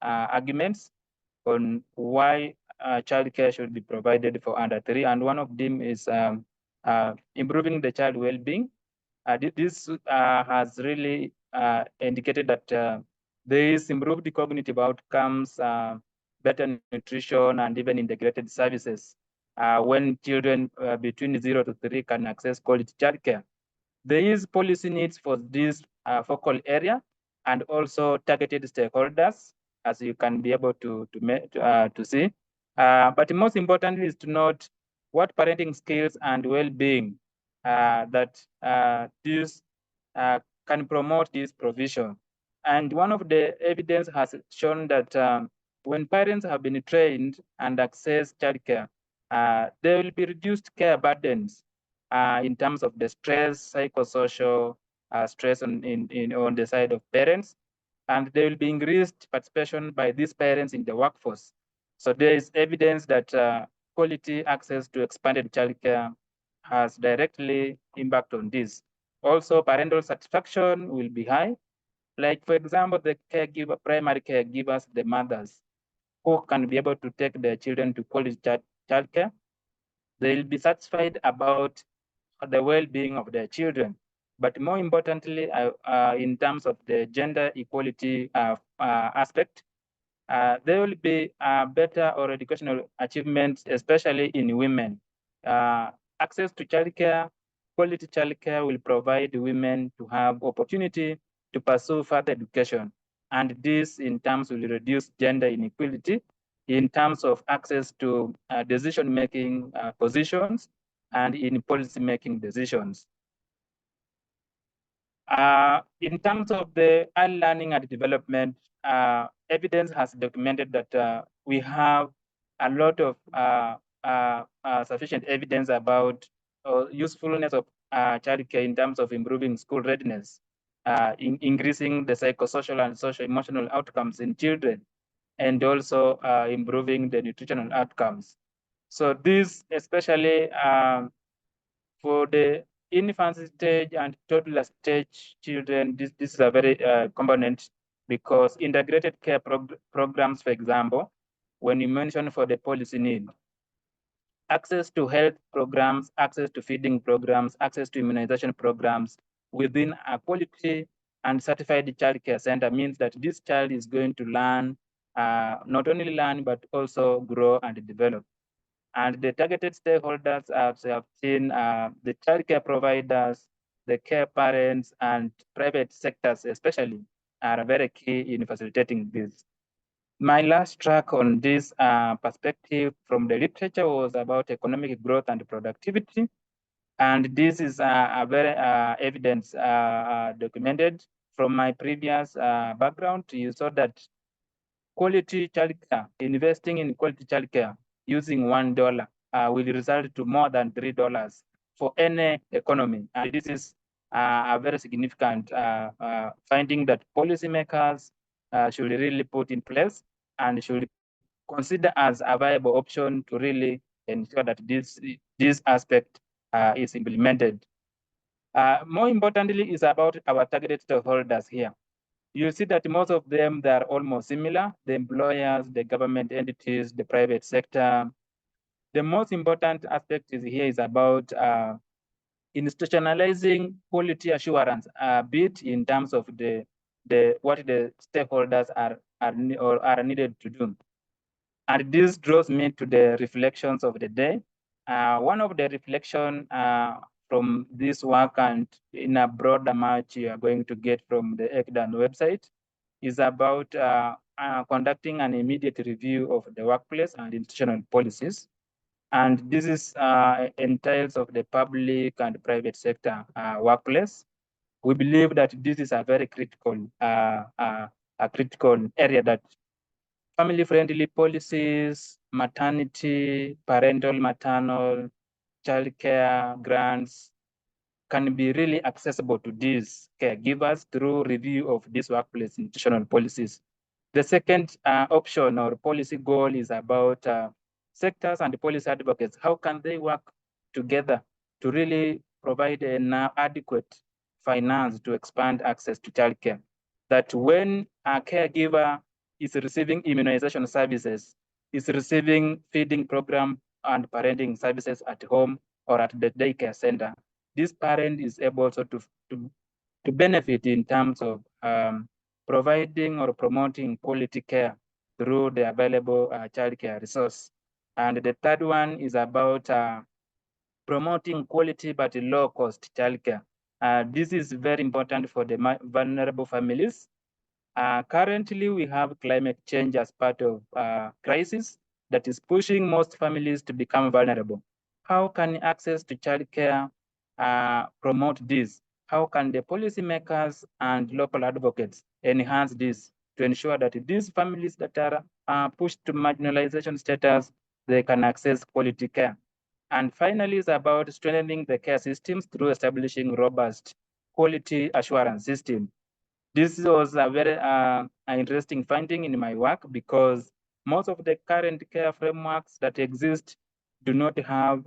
arguments on why childcare should be provided for under 3, and one of them is improving the child well-being. This has really indicated that there is improved cognitive outcomes, better nutrition, and even integrated services when children between 0 to 3 can access quality childcare. There is policy needs for this focal area and also targeted stakeholders, as you can be able to see. But most importantly is to note what parenting skills and well-being that these can promote this provision. And one of the evidence has shown that when parents have been trained and access childcare, there will be reduced care burdens in terms of the stress, psychosocial stress on the side of parents, and there will be increased participation by these parents in the workforce. So there is evidence that quality access to expanded childcare has directly impact on this. Also, parental satisfaction will be high. Like, for example, the caregiver, primary caregivers, the mothers, who can be able to take their children to quality childcare, they'll be satisfied about the well-being of their children. But more importantly, in terms of the gender equality aspect, there will be better or educational achievements, especially in women. Access to childcare, quality childcare will provide women to have opportunity to pursue further education. And this in terms will reduce gender inequality in terms of access to decision-making positions and in policy-making decisions. In terms of the early learning and development, evidence has documented that we have a lot of sufficient evidence about usefulness of childcare in terms of improving school readiness, increasing the psychosocial and social-emotional outcomes in children, and also improving the nutritional outcomes. So this especially for the infant stage and toddler stage children, this is a very component, because integrated care programs, for example, when you mention for the policy need, access to health programs, access to feeding programs, access to immunization programs within a quality and certified childcare center means that this child is going to learn, not only learn, but also grow and develop. And the targeted stakeholders, as we have seen, the childcare providers, the care parents, and private sectors especially are very key in facilitating this. My last track on this perspective from the literature was about economic growth and productivity. And this is a very evidence documented from my previous background. You saw that quality childcare, investing in quality childcare using $1 will result to more than $3 for any economy. And this is a very significant finding that policymakers should really put in place and should consider as a viable option to really ensure that this aspect is implemented. More importantly, is about our targeted stakeholders here. You see that most of them, they are almost similar: the employers, the government entities, the private sector. The most important aspect here is about institutionalizing quality assurance, be it in terms of what the stakeholders are needed to do. And this draws me to the reflections of the day. One of the reflections from this work, and in a broader match you are going to get from the ECDAN website, is about conducting an immediate review of the workplace and institutional policies. And this is entails of the public and private sector workplace. We believe that this is a very critical area, that family-friendly policies, maternity, parental, maternal, childcare grants can be really accessible to these caregivers through review of these workplace institutional policies. The second option or policy goal is about sectors and policy advocates. How can they work together to really provide an adequate finance to expand access to childcare? That when a caregiver is receiving immunization services, is receiving feeding program and parenting services at home or at the daycare center, this parent is able also to benefit in terms of providing or promoting quality care through the available childcare resource. And the third one is about promoting quality but low cost childcare. This is very important for the vulnerable families. Currently, we have climate change as part of crisis that is pushing most families to become vulnerable. How can access to childcare promote this? How can the policymakers and local advocates enhance this to ensure that these families that are pushed to marginalization status, they can access quality care? And finally, it's about strengthening the care systems through establishing robust quality assurance system. This was a very interesting finding in my work, because most of the current care frameworks that exist do not have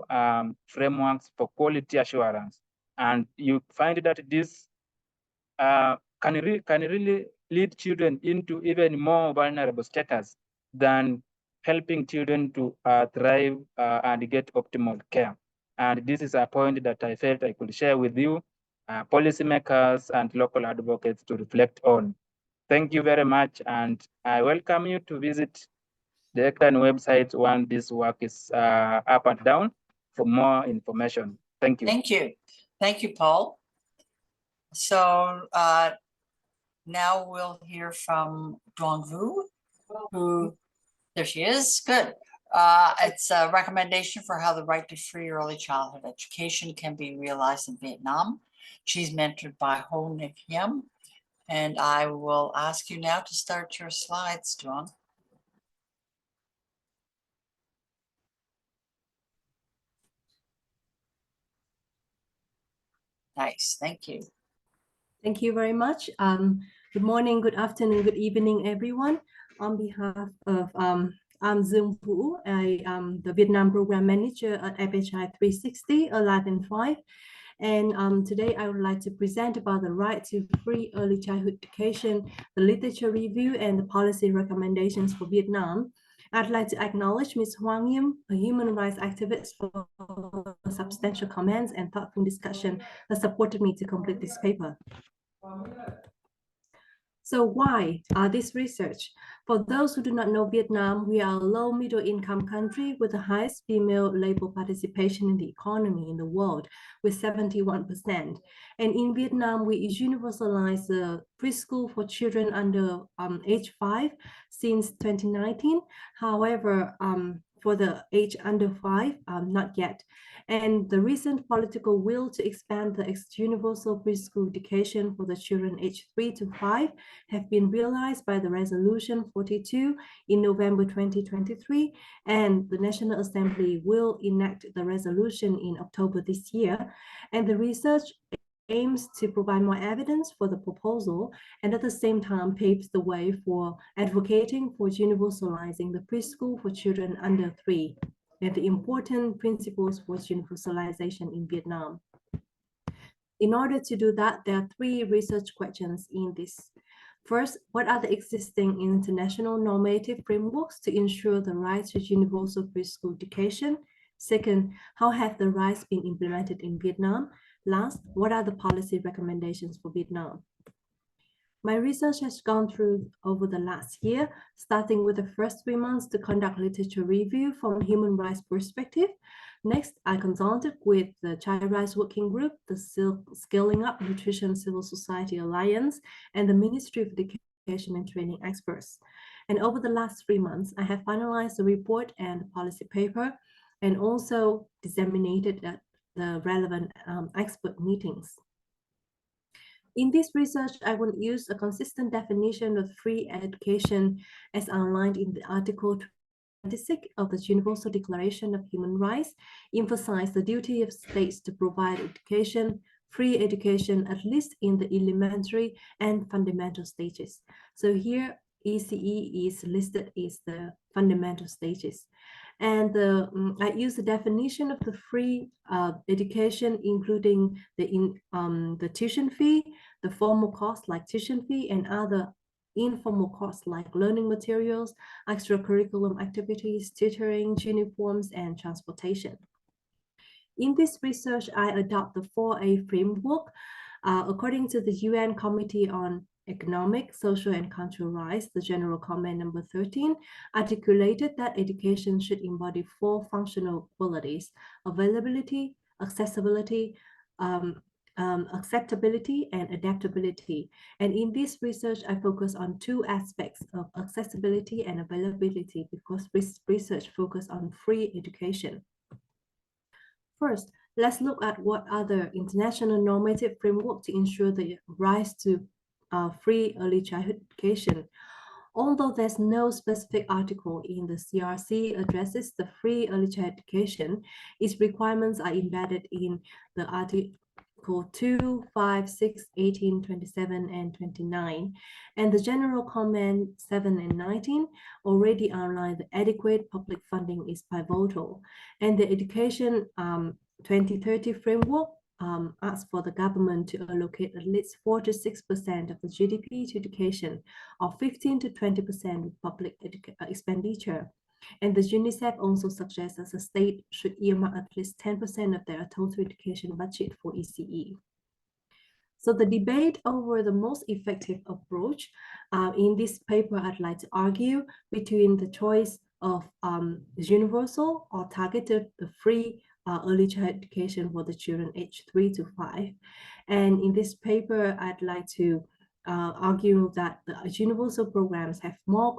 frameworks for quality assurance. And you find that this can really lead children into even more vulnerable status than helping children to thrive and get optimal care. And this is a point that I felt I could share with you, policymakers and local advocates, to reflect on. Thank you very much, and I welcome you to visit the ECDAN website when this work is up and down for more information. Thank you. Thank you. Thank you, Paul. So now we'll hear from Duong who, there she is, good. It's a recommendation for how the right to free early childhood education can be realized in Vietnam. She's mentored by Ho Nic Yem. And I will ask you now to start your slides, Duong. Nice, thank you. Thank you very much. Good morning, good afternoon, good evening, everyone. On behalf of, I'm Dương Vũ. I am the Vietnam Program Manager at FHI 360, Aladdin 5. And today I would like to present about the right to free early childhood education, the literature review, and the policy recommendations for Vietnam. I'd like to acknowledge Ms. Hoang Yim, a human rights activist, for substantial comments and thoughtful discussion that supported me to complete this paper. So why this research? For those who do not know Vietnam, we are a low middle income country with the highest female labor participation in the economy in the world with 71%. And in Vietnam, we universalized the preschool for children under age 5 since 2019. However, for the age under 5, not yet. And the recent political will to expand the universal preschool education for the children aged 3 to 5 have been realized by the Resolution 42 in November 2023, and the National Assembly will enact the resolution in October this year. And the research aims to provide more evidence for the proposal and at the same time paves the way for advocating for universalizing the preschool for children under 3 and the important principles for universalization in Vietnam. In order to do that, there are 3 research questions in this. First, what are the existing international normative frameworks to ensure the right to universal preschool education? Second, how have the rights been implemented in Vietnam? Last, what are the policy recommendations for Vietnam? My research has gone through over the last year, starting with the first 3 months to conduct literature review from a human rights perspective. Next, I consulted with the Child Rights Working Group, the Scaling Up Nutrition Civil Society Alliance, and the Ministry of Education and Training experts. And over the last 3 months, I have finalized the report and the policy paper, and also disseminated at the relevant expert meetings. In this research, I will use a consistent definition of free education as outlined in the Article 26 of the Universal Declaration of Human Rights, emphasize the duty of states to provide education, free education, at least in the elementary and fundamental stages. So here, ECE is listed as the fundamental stages. And I use the definition of the free education, including the tuition fee, the formal costs like tuition fee, and other informal costs like learning materials, extracurriculum activities, tutoring, uniforms, and transportation. In this research, I adopt the 4A framework. According to the UN Committee on Economic, Social, and Cultural Rights, the General Comment number 13, articulated that education should embody 4 functional qualities: availability, accessibility, acceptability, and adaptability. And in this research, I focus on 2 aspects of accessibility and availability because research focus on free education. First, let's look at what other international normative framework to ensure the rise to free early childhood education. Although there's no specific article in the CRC addresses the free early childhood education, its requirements are embedded in the Article 2, 5, 6, 18, 27, and 29. And the General Comment 7 and 19 already outline the adequate public funding is pivotal. And the Education 2030 framework asks for the government to allocate at least 4 to 6% of the GDP to education, or 15 to 20% with public expenditure. And the UNICEF also suggests that the state should earmark at least 10% of their total education budget for ECE. So the debate over the most effective approach in this paper, I'd like to argue between the choice of universal or targeted free early childhood education for the children aged 3 to 5. And in this paper, I'd like to argue that the universal programs have more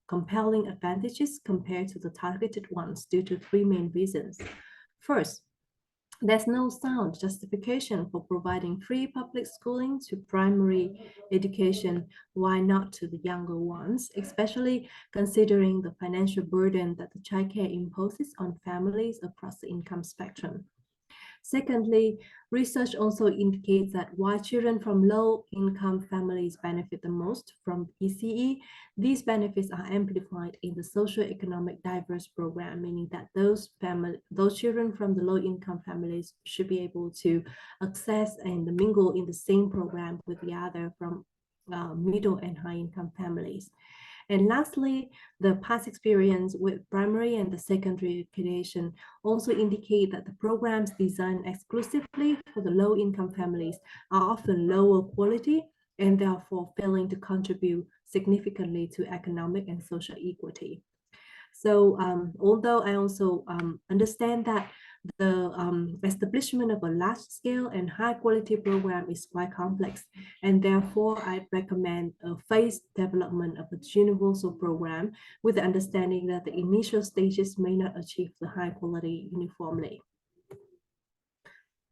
compelling advantages compared to the targeted ones due to 3 main reasons. First, there's no sound justification for providing free public schooling to primary education. Why not to the younger ones, especially considering the financial burden that the childcare imposes on families across the income spectrum? Secondly, research also indicates that while children from low-income families benefit the most from ECE, these benefits are amplified in the socio-economic diverse program, meaning that those children from the low-income families should be able to access and mingle in the same program with the other from middle and high-income families. And lastly, the past experience with primary and the secondary education also indicate that the programs designed exclusively for the low-income families are often lower quality and therefore failing to contribute significantly to economic and social equity. So although I also understand that the establishment of a large-scale and high-quality program is quite complex, and therefore I recommend a phased development of a universal program with the understanding that the initial stages may not achieve the high quality uniformly.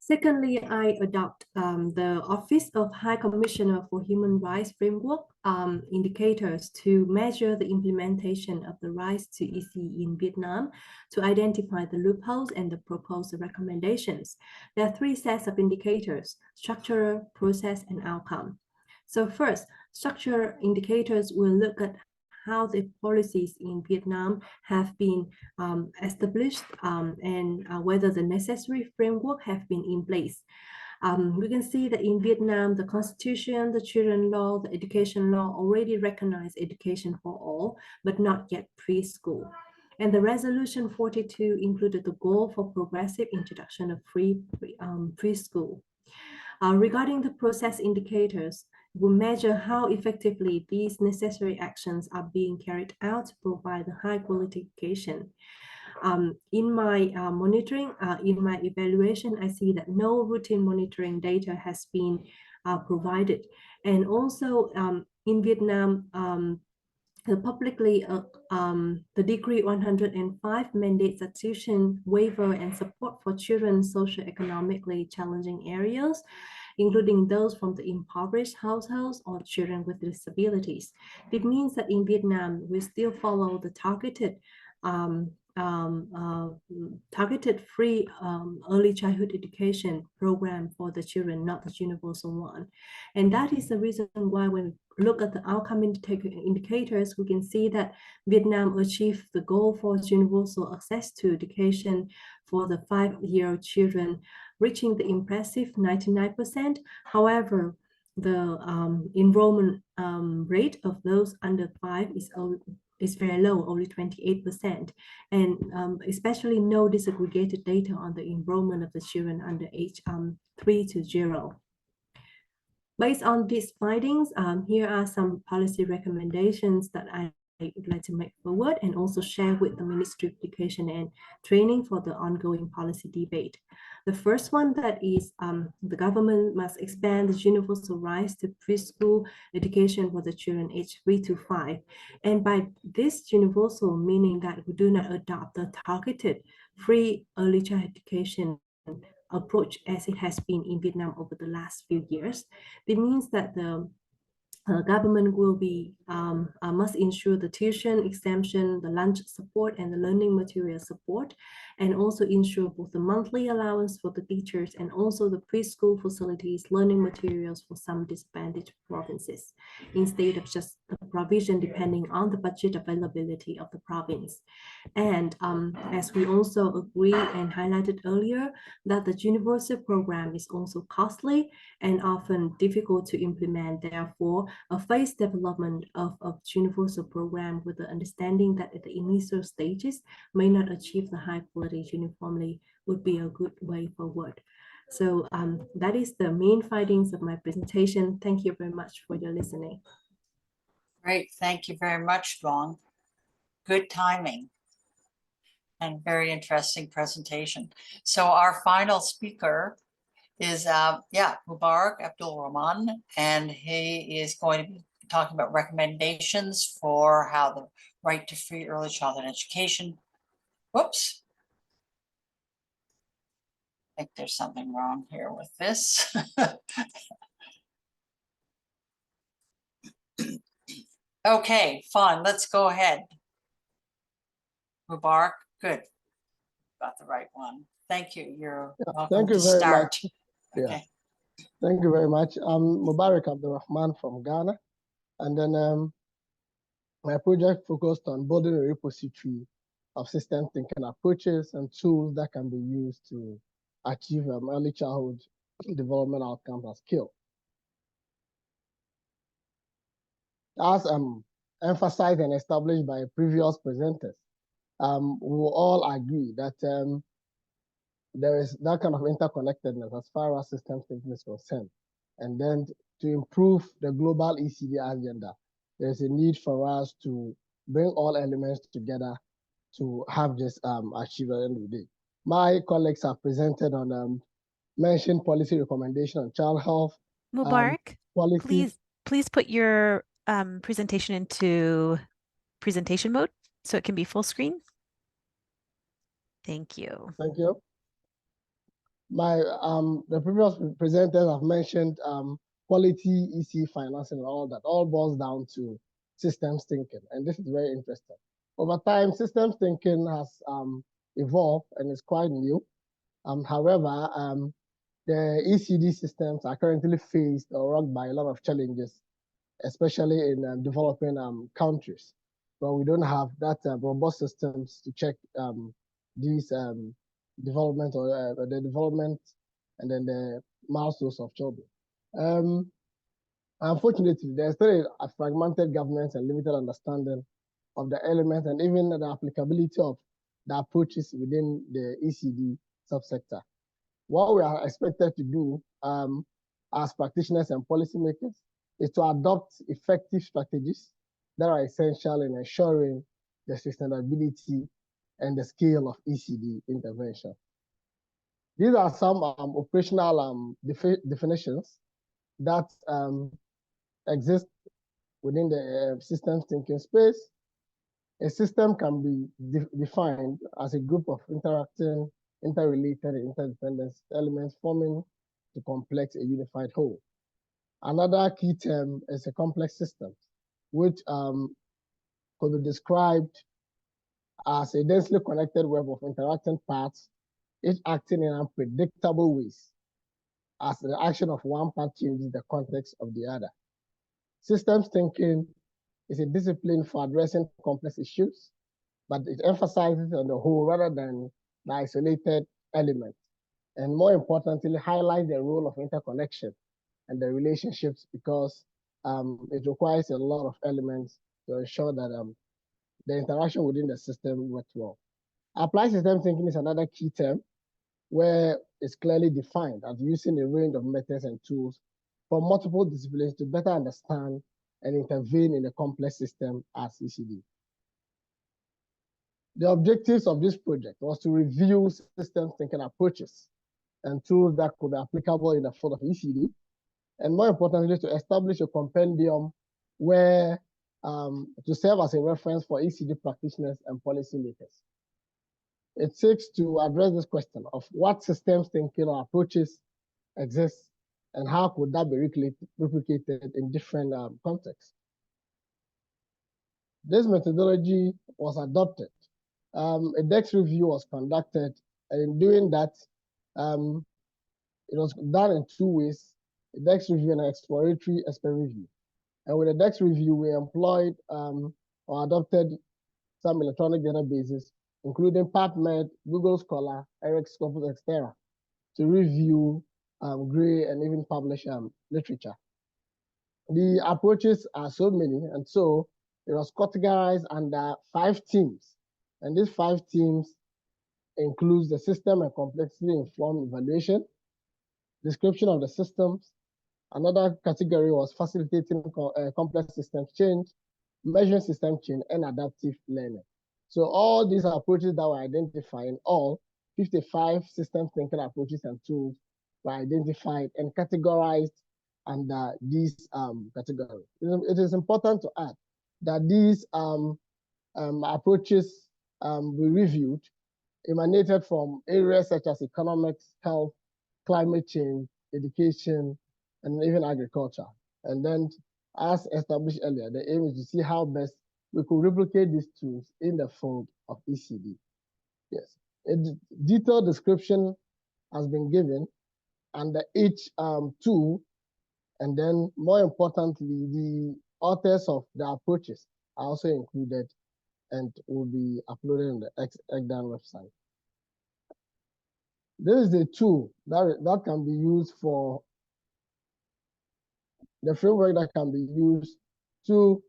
Secondly, I adopt the Office of High Commissioner for Human Rights framework indicators to measure the implementation of the rights to ECE in Vietnam to identify the loopholes and the proposed recommendations. There are 3 sets of indicators: structure, process, and outcome. So first, structure indicators will look at how the policies in Vietnam have been established and whether the necessary framework have been in place. We can see that in Vietnam, the Constitution, the Children Law, the Education Law already recognize education for all, but not yet preschool. And the Resolution 42 included the goal for progressive introduction of preschool. Regarding the process indicators, we measure how effectively these necessary actions are being carried out to provide the high quality education. In my monitoring, in my evaluation, I see that no routine monitoring data has been provided. And also in Vietnam, the Decree 105 mandates a tuition waiver and support for children socio-economically challenging areas, including those from the impoverished households or children with disabilities. It means that in Vietnam, we still follow the targeted free early childhood education program for the children, not the universal one. And that is the reason why when we look at the outcome indicators, we can see that Vietnam achieved the goal for universal access to education for the 5-year-old children, reaching the impressive 99%. However, the enrollment rate of those under 5 is very low, only 28%, and especially no disaggregated data on the enrollment of the children under age 3 to 0. Based on these findings, here are some policy recommendations that I would like to make forward and also share with the Ministry of Education and Training for the ongoing policy debate. The first one that is the government must expand the universal rights to preschool education for the children aged 3 to 5. And by this universal, meaning that we do not adopt the targeted free early child education approach as it has been in Vietnam over the last few years. It means that the government will be must ensure the tuition exemption, the lunch support, and the learning material support, and also ensure both the monthly allowance for the teachers and also the preschool facilities, learning materials for some disadvantaged provinces, instead of just the provision depending on the budget availability of the province. And as we also agree and highlighted earlier, that the universal program is also costly and often difficult to implement. Therefore, a phased development of a universal program with the understanding that at the initial stages may not achieve the high quality uniformly would be a good way forward. So that is the main findings of my presentation. Thank you very much for your listening. Great, thank you very much, Duong. Good timing and very interesting presentation. So our final speaker is Mubarak Abdul Rahman, and he is going to be talking about recommendations for how the right to free early childhood education. Whoops. I think there's something wrong here with this. Okay, fine, let's go ahead. Mubarak, good. Got the right one. Thank you. You're Yeah, welcome thank to you very start. much. Yeah. Okay. Thank you very much. I'm Mubarak Abdurrahman from Ghana. And then my project focused on building a repository of system thinking approaches and tools that can be used to achieve early childhood development outcomes at scale. As emphasized and established by previous presenters, we will all agree that there is that kind of interconnectedness as far as system thinking is concerned. And then to improve the global ECD agenda, there's a need for us to bring all elements together to have this achieved at the end of the day. My colleagues have presented on mentioned policy recommendation on child health. Mubarak, Policies. please put your presentation into presentation mode so it can be full screen. Thank you. Thank you. The previous presenters have mentioned quality EC financing and all that. All boils down to systems thinking, and this is very interesting. Over time, systems thinking has evolved and is quite new. However, the ECD systems are currently faced or rocked by a lot of challenges, especially in developing countries, where we don't have that robust systems to check these development or the development and then the milestones of children. Unfortunately, there's still a fragmented governance and limited understanding of the elements and even the applicability of the approaches within the ECD subsector. What we are expected to do as practitioners and policymakers is to adopt effective strategies that are essential in ensuring the sustainability and the scale of ECD intervention. These are some operational definitions that exist within the systems thinking space. A system can be defined as a group of interacting, interrelated, and interdependent elements forming to complex a unified whole. Another key term is a complex system, which could be described as a densely connected web of interacting parts, each acting in unpredictable ways, as the action of one part changes the context of the other. Systems thinking is a discipline for addressing complex issues, but it emphasizes on the whole rather than the isolated element, and more importantly, highlights the role of interconnection and the relationships, because it requires a lot of elements to ensure that the interaction within the system works well. Applied system thinking is another key term where it's clearly defined as using a range of methods and tools from multiple disciplines to better understand and intervene in a complex system as ECD. The objectives of this project was to review system thinking approaches and tools that could be applicable in the field of ECD, and more importantly, to establish a compendium where to serve as a reference for ECD practitioners and policymakers. It seeks to address this question of what systems thinking or approaches exist and how could that be replicated in different contexts. This methodology was adopted. A DEX review was conducted, and in doing that, it was done in two ways: a DEX review and an exploratory expert review. And with the DEX review, we employed or adopted some electronic databases, including PubMed, Google Scholar, ERIC Scopus, etc., to review, grade, and even publish literature. The approaches are so many, and so it was categorized under 5 themes. And these 5 themes includes the system and complexity informed evaluation, description of the systems. Another category was facilitating complex systems change, measuring system change, and adaptive learning. So all these approaches that were identified, in all 55 system thinking approaches and tools were identified and categorized under these categories. It is important to add that these approaches we reviewed emanated from areas such as economics, health, climate change, education, and even agriculture. And then, as established earlier, the aim is to see how best we could replicate these tools in the field of ECD. Yes. A detailed description has been given under each tool, and then more importantly, the authors of the approaches are also included and will be uploaded on the ECDAN website. This is a tool that can be used for the framework that can be used to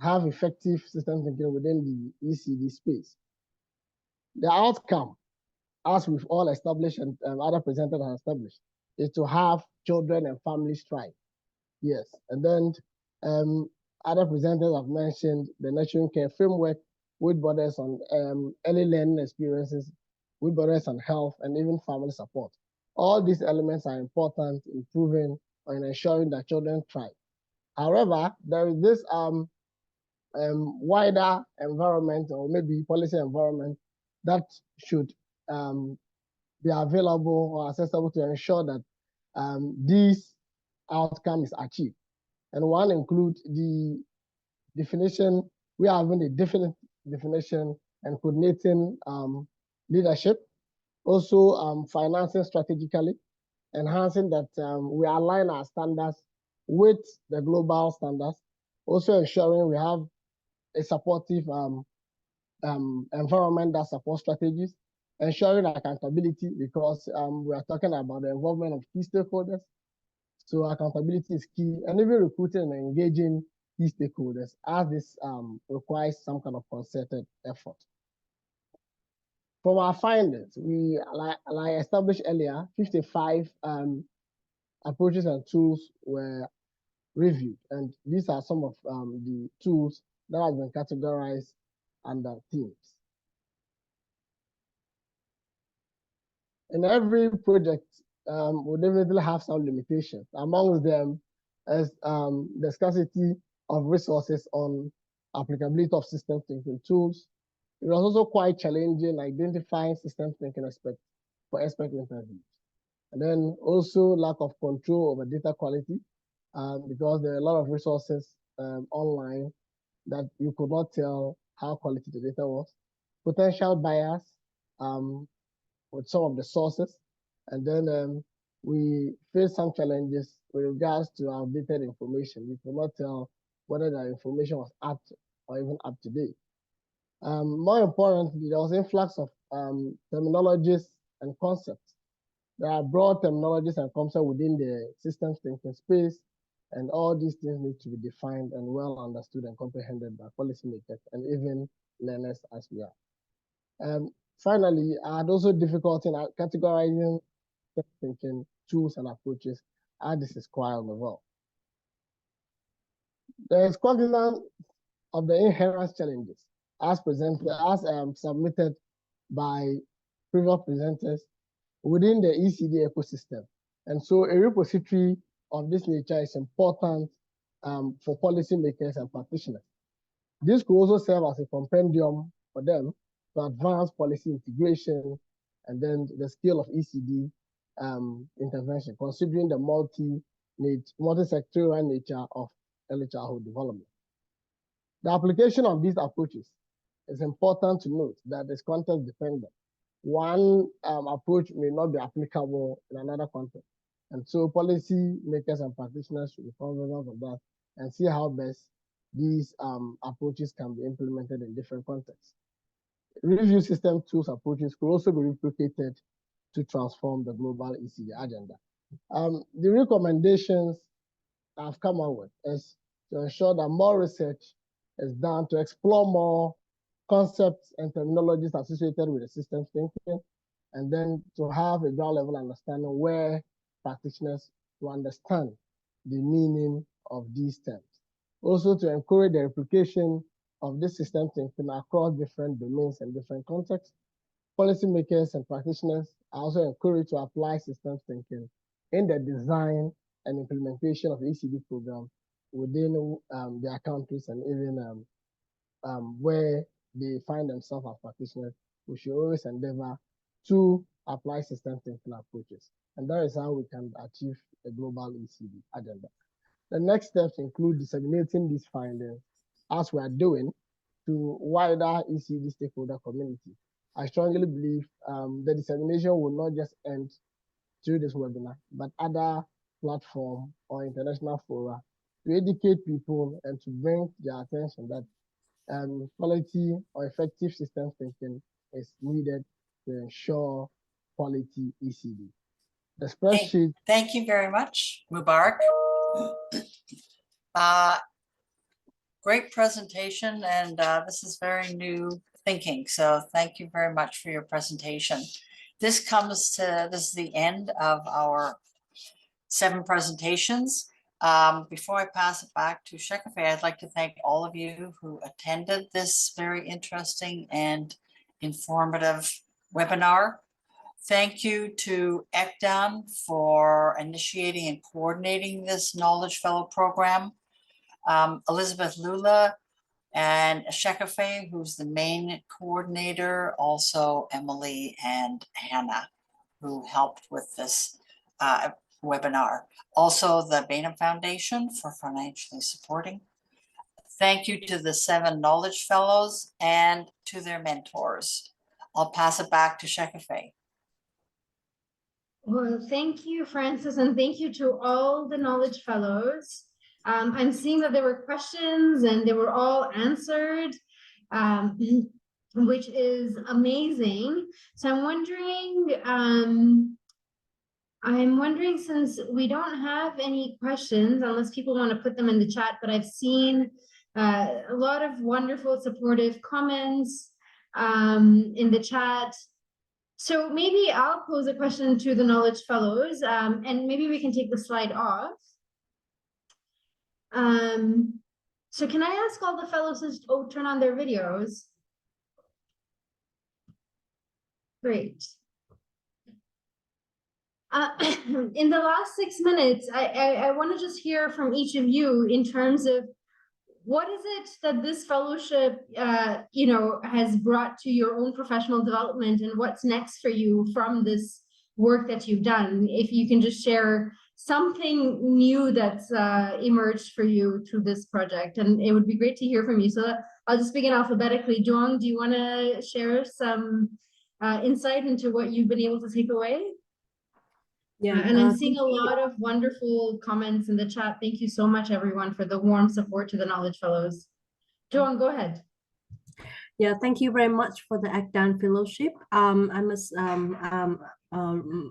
have effective system thinking within the ECD space. The outcome, as we've all established and other presenters have established, is to have children and families thrive. Yes, and then other presenters have mentioned the nurturing care framework with borders on early learning experiences, with borders on health, and even family support. All these elements are important in improving or in ensuring that children thrive. However, there is this wider environment or maybe policy environment that should be available or accessible to ensure that this outcome is achieved. And one includes the definition, we are having a definite definition and coordinating leadership, also financing strategically, enhancing that we align our standards with the global standards, also ensuring we have a supportive environment that supports strategies, ensuring accountability because we are talking about the involvement of key stakeholders. So accountability is key, and even recruiting and engaging key stakeholders as this requires some kind of concerted effort. From our findings, we, like I established earlier, 55 approaches and tools were reviewed, and these are some of the tools that have been categorized under themes. In every project, we definitely have some limitations. Among them is the scarcity of resources on applicability of system thinking tools. It was also quite challenging identifying system thinking aspects for expert interviews. And then also lack of control over data quality because there are a lot of resources online that you could not tell how quality the data was. Potential bias with some of the sources. And then we face some challenges with regards to outdated information. We could not tell whether the information was up or even up to date. More importantly, there was influx of terminologies and concepts. There are broad terminologies and concepts within the systems thinking space, and all these things need to be defined and well understood and comprehended by policymakers and even learners as we are. Finally, I had also difficulty in categorizing thinking tools and approaches as this is quite on the wall. There is cognizance of the inherent challenges as presented, as submitted by previous presenters within the ECD ecosystem. And so a repository of this nature is important for policymakers and practitioners. This could also serve as a compendium for them to advance policy integration and then the scale of ECD intervention, considering the multi-sectoral nature of early childhood development. The application of these approaches is important to note that it's context dependent. One approach may not be applicable in another context. And so policy makers and practitioners should be cognizant of that and see how best these approaches can be implemented in different contexts. Review system tools approaches could also be replicated to transform the global ECD agenda. The recommendations I've come up with is to ensure that more research is done to explore more concepts and terminologies associated with the systems thinking, and then to have a ground level understanding where practitioners to understand the meaning of these terms. Also to encourage the replication of this system thinking across different domains and different contexts. Policymakers and practitioners are also encouraged to apply systems thinking in the design and implementation of the ECD program within their countries and even where they find themselves as practitioners. We should always endeavor to apply system thinking approaches. And that is how we can achieve a global ECD agenda. The next steps include disseminating these findings as we are doing to wider ECD stakeholder community I strongly believe the dissemination will not just end through this webinar, but other platform or international fora to educate people and to bring their attention that quality or effective system thinking is needed to ensure quality ECD. The spreadsheet. Thank you very much, Mubarak. Great presentation, and this is very new thinking. So thank you very much for your presentation. This is the end of our 7 presentations. Before I pass it back to Shekafe, I'd like to thank all of you who attended this very interesting and informative webinar. Thank you to ECDAN for initiating and coordinating this Knowledge Fellow program. Elizabeth Lula and Shekafe, who's the main coordinator, also Emily and Hannah, who helped with this webinar. Also the Bainham Foundation for financially supporting. Thank you to the 7 Knowledge Fellows and to their mentors. I'll pass it back to Shekafe. Well, thank you, Francis, and thank you to all the Knowledge Fellows. I'm seeing that there were questions and they were all answered, which is amazing. So I'm wondering, since we don't have any questions, unless people want to put them in the chat, but I've seen a lot of wonderful supportive comments in the chat. So maybe I'll pose a question to the Knowledge Fellows, and maybe we can take the slide off. So can I ask all the fellows to turn on their videos? Great. In the last 6 minutes, I want to just hear from each of you in terms of what is it that this fellowship, has brought to your own professional development, and what's next for you from this work that you've done? If you can just share something new that's emerged for you through this project, and it would be great to hear from you. So I'll just begin alphabetically. Duong, do you want to share some insight into what you've been able to take away? Yeah, and I'm seeing a lot of wonderful comments in the chat. Thank you so much, everyone, for the warm support to the Knowledge Fellows. Joan, go ahead. Yeah, thank you very much for the ECDAN Fellowship. I must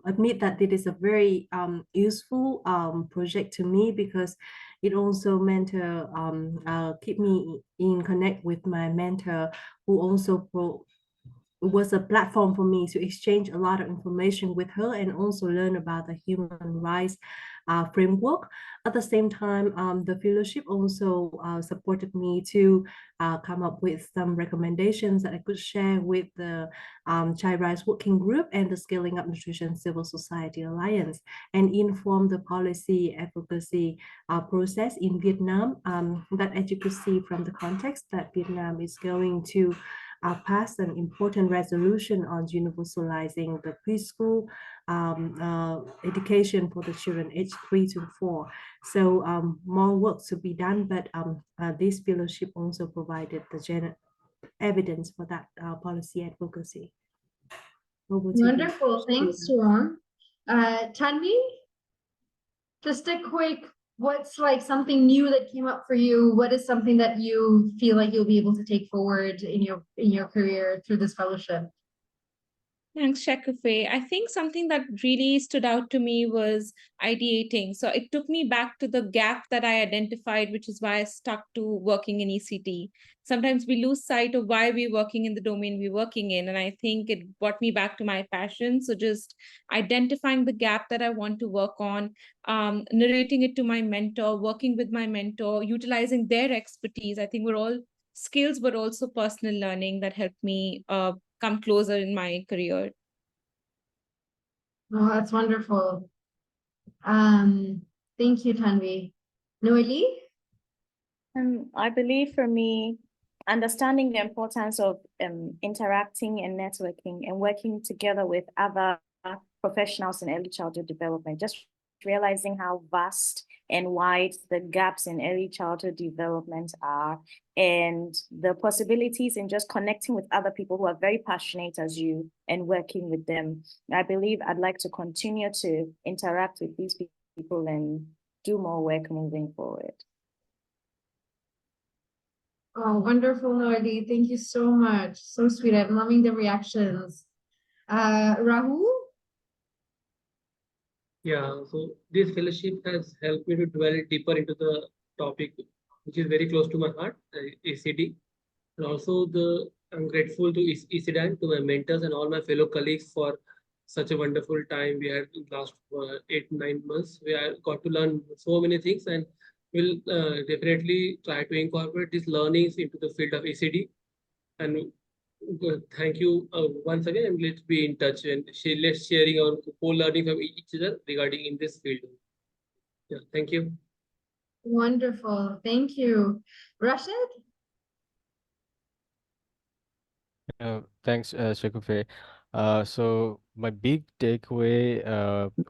admit that it is a very useful project to me, because it also meant to keep me in connect with my mentor, who also was a platform for me to exchange a lot of information with her and also learn about the human rights framework. At the same time, the fellowship also supported me to come up with some recommendations that I could share with the Child Rights Working Group and the Scaling Up Nutrition Civil Society Alliance, and inform the policy advocacy process in Vietnam. That, as you could see from the context, that Vietnam is going to passed an important resolution on universalizing the preschool education for the children aged 3 to 4. So more work to be done, but this fellowship also provided the evidence for that policy advocacy. Wonderful, thanks, Duong. Tanvi, just a quick, what's like something new that came up for you? What is something that you feel like you'll be able to take forward in your career through this fellowship? Thanks, Shekafe. I think something that really stood out to me was ideating. So it took me back to the gap that I identified, which is why I stuck to working in ECT. Sometimes we lose sight of why we're working in the domain we're working in. And I think it brought me back to my passion. So just identifying the gap that I want to work on, narrating it to my mentor, working with my mentor, utilizing their expertise. I think we're all skills, but also personal learning that helped me come closer in my career. Oh, that's wonderful. Thank you, Tanvi. Noeli? I believe for me, understanding the importance of interacting and networking and working together with other professionals in early childhood development just realizing how vast and wide the gaps in early childhood development are, and the possibilities in just connecting with other people who are very passionate as you and working with them. I believe I'd like to continue to interact with these people and do more work moving forward. Oh, wonderful, Noeli. Thank you so much. So sweet. I'm loving the reactions. Rahul? Yeah, so this fellowship has helped me to dwell deeper into the topic, which is very close to my heart, ECD. And also I'm grateful to ECDAN, to my mentors and all my fellow colleagues for such a wonderful time we had in the last 8-9 months. We have got to learn so many things, and we'll definitely try to incorporate these learnings into the field of ECD. And thank you once again, and let's be in touch and let's sharing our co-learning from each other regarding in this field. Yeah, thank you. Wonderful. Thank you. Rashid? Thanks, Shekufe. So my big takeaway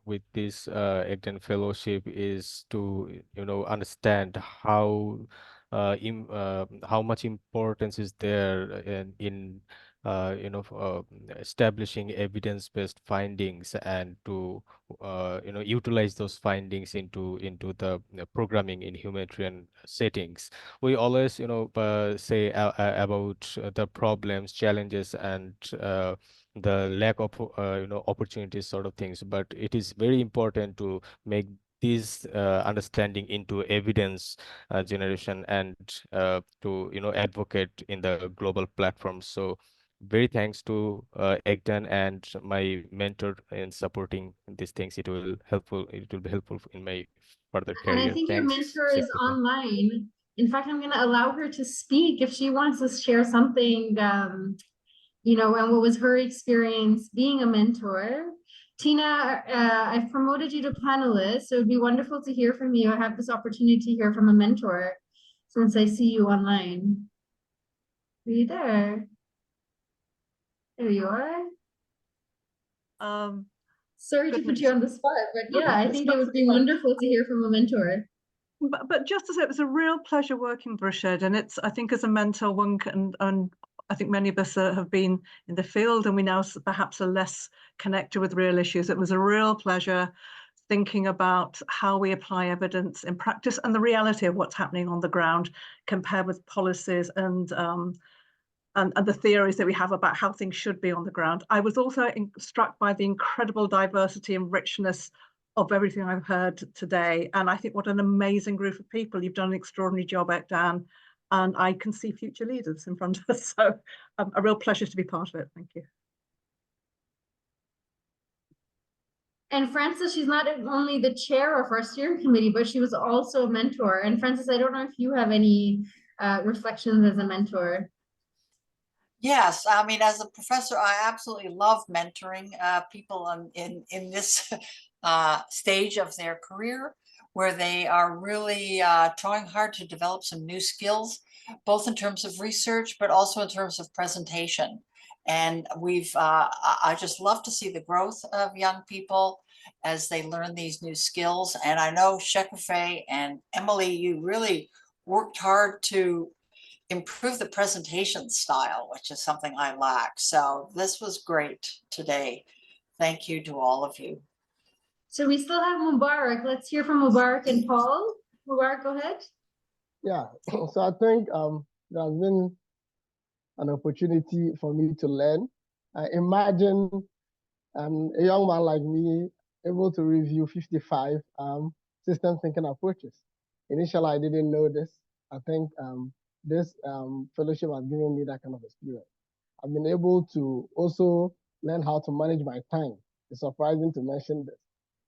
with this ECDAN fellowship is to understand how much importance is there in establishing evidence-based findings, and to utilize those findings into the programming in humanitarian settings. We always say about the problems, challenges, and the lack of opportunities, sort of things, but it is very important to make this understanding into evidence generation, and to advocate in the global platform. So very thanks to ECDAN and my mentor in supporting these things. It will be helpful in my further And I career. think your Thanks, mentor is Shekufe. online. In fact, I'm going to allow her to speak if she wants to share something, and what was her experience being a mentor. Tina, I've promoted you to panelist, so it'd be wonderful to hear from you. I have this opportunity to hear from a mentor since I see you online. Are you there? There you are. Sorry to put you on the spot, but yeah, I think it would be wonderful to hear from a mentor. But just to say, it was a real pleasure working with Rashid, and I think as a mentor, one can, and I think many of us have been in the field, and we now perhaps are less connected with real issues. It was a real pleasure thinking about how we apply evidence in practice and the reality of what's happening on the ground compared with policies and the theories that we have about how things should be on the ground. I was also struck by the incredible diversity and richness of everything I've heard today. And I think what an amazing group of people. You've done an extraordinary job, ECDAN, and I can see future leaders in front of us. So a real pleasure to be part of it. Thank you. And Frances, she's not only the chair of our steering committee, but she was also a mentor. And Frances, I don't know if you have any reflections as a mentor. Yes, I mean, as a professor, I absolutely love mentoring people in this stage of their career, where they are really trying hard to develop some new skills, both in terms of research, but also in terms of presentation. And I just love to see the growth of young people as they learn these new skills. And I know Shekufe and Emily, you really worked hard to improve the presentation style, which is something I lack. So this was great today. Thank you to all of you. So we still have Mubarak. Let's hear from Mubarak and Paul. Mubarak, go ahead. Yeah, so I think there has been an opportunity for me to learn. Imagine a young man like me able to review 55 system thinking approaches. Initially, I didn't know this. I think this fellowship has given me that kind of experience. I've been able to also learn how to manage my time. It's surprising to mention this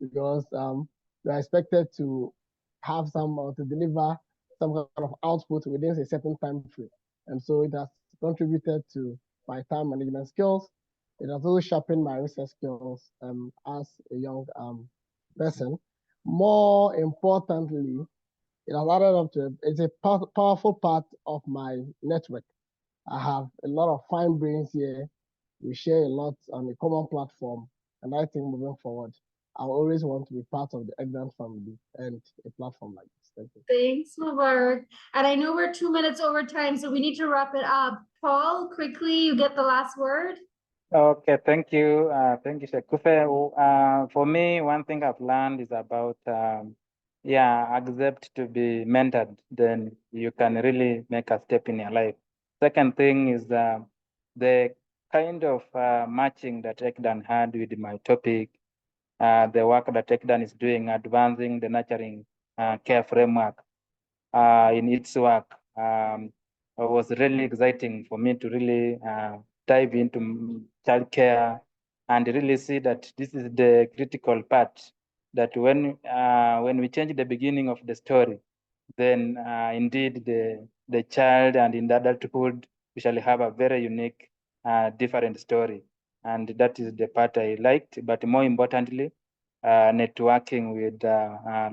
because you're expected to have to deliver some kind of output within a certain time frame. And so it has contributed to my time management skills. It has also sharpened my research skills as a young person. More importantly, it has added up to it's a powerful part of my network. I have a lot of fine brains here. We share a lot on a common platform. And I think moving forward, I always want to be part of the ECDAN family and a platform like this. Thank you. Thanks, Mubarak. And I know we're 2 minutes over time, so we need to wrap it up. Paul, quickly, you get the last word. Okay, thank you. Thank you, Shekufe. For me, one thing I've learned is about, accept to be mentored, then you can really make a step in your life. Second thing is the kind of matching that ECDAN had with my topic, the work that ECDAN is doing, advancing the nurturing care framework in its work. It was really exciting for me to really dive into childcare and really see that this is the critical part, that when we change the beginning of the story, then indeed the child and in the adulthood, we shall have a very unique, different story. And that is the part I liked, but more importantly, networking with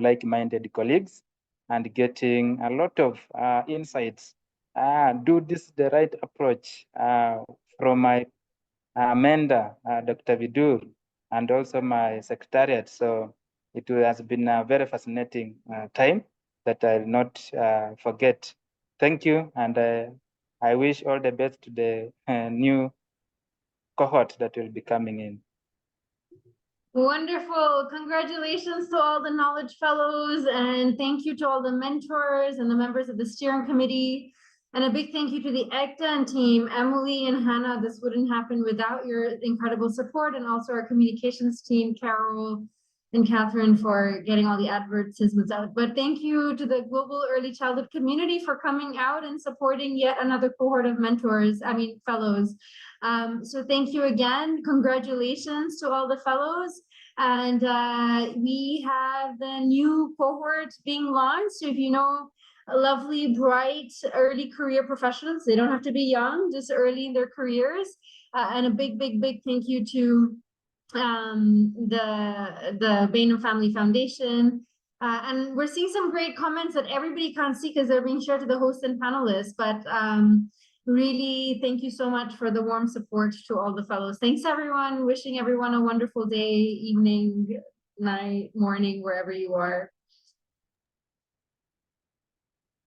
like-minded colleagues and getting a lot of insights. Do this the right approach from my mentor, Dr. Vidur, and also my secretariat. So it has been a very fascinating time that I'll not forget. Thank you, and I wish all the best to the new cohort that will be coming in. Wonderful. Congratulations to all the Knowledge Fellows, and thank you to all the mentors and the members of the steering committee. And a big thank you to the ECDAN team, Emily and Hannah. This wouldn't happen without your incredible support, and also our communications team, Carol and Catherine, for getting all the advertisements out. But thank you to the global early childhood community for coming out and supporting yet another cohort of fellows. So thank you again. Congratulations to all the fellows. And we have the new cohort being launched. So if you know lovely, bright, early career professionals, they don't have to be young, just early in their careers. And a big thank you to the Bainham Family Foundation. And we're seeing some great comments that everybody can't see because they're being shared to the host and panelists. But really, thank you so much for the warm support to all the fellows. Thanks, everyone. Wishing everyone a wonderful day, evening, night, morning, wherever you are.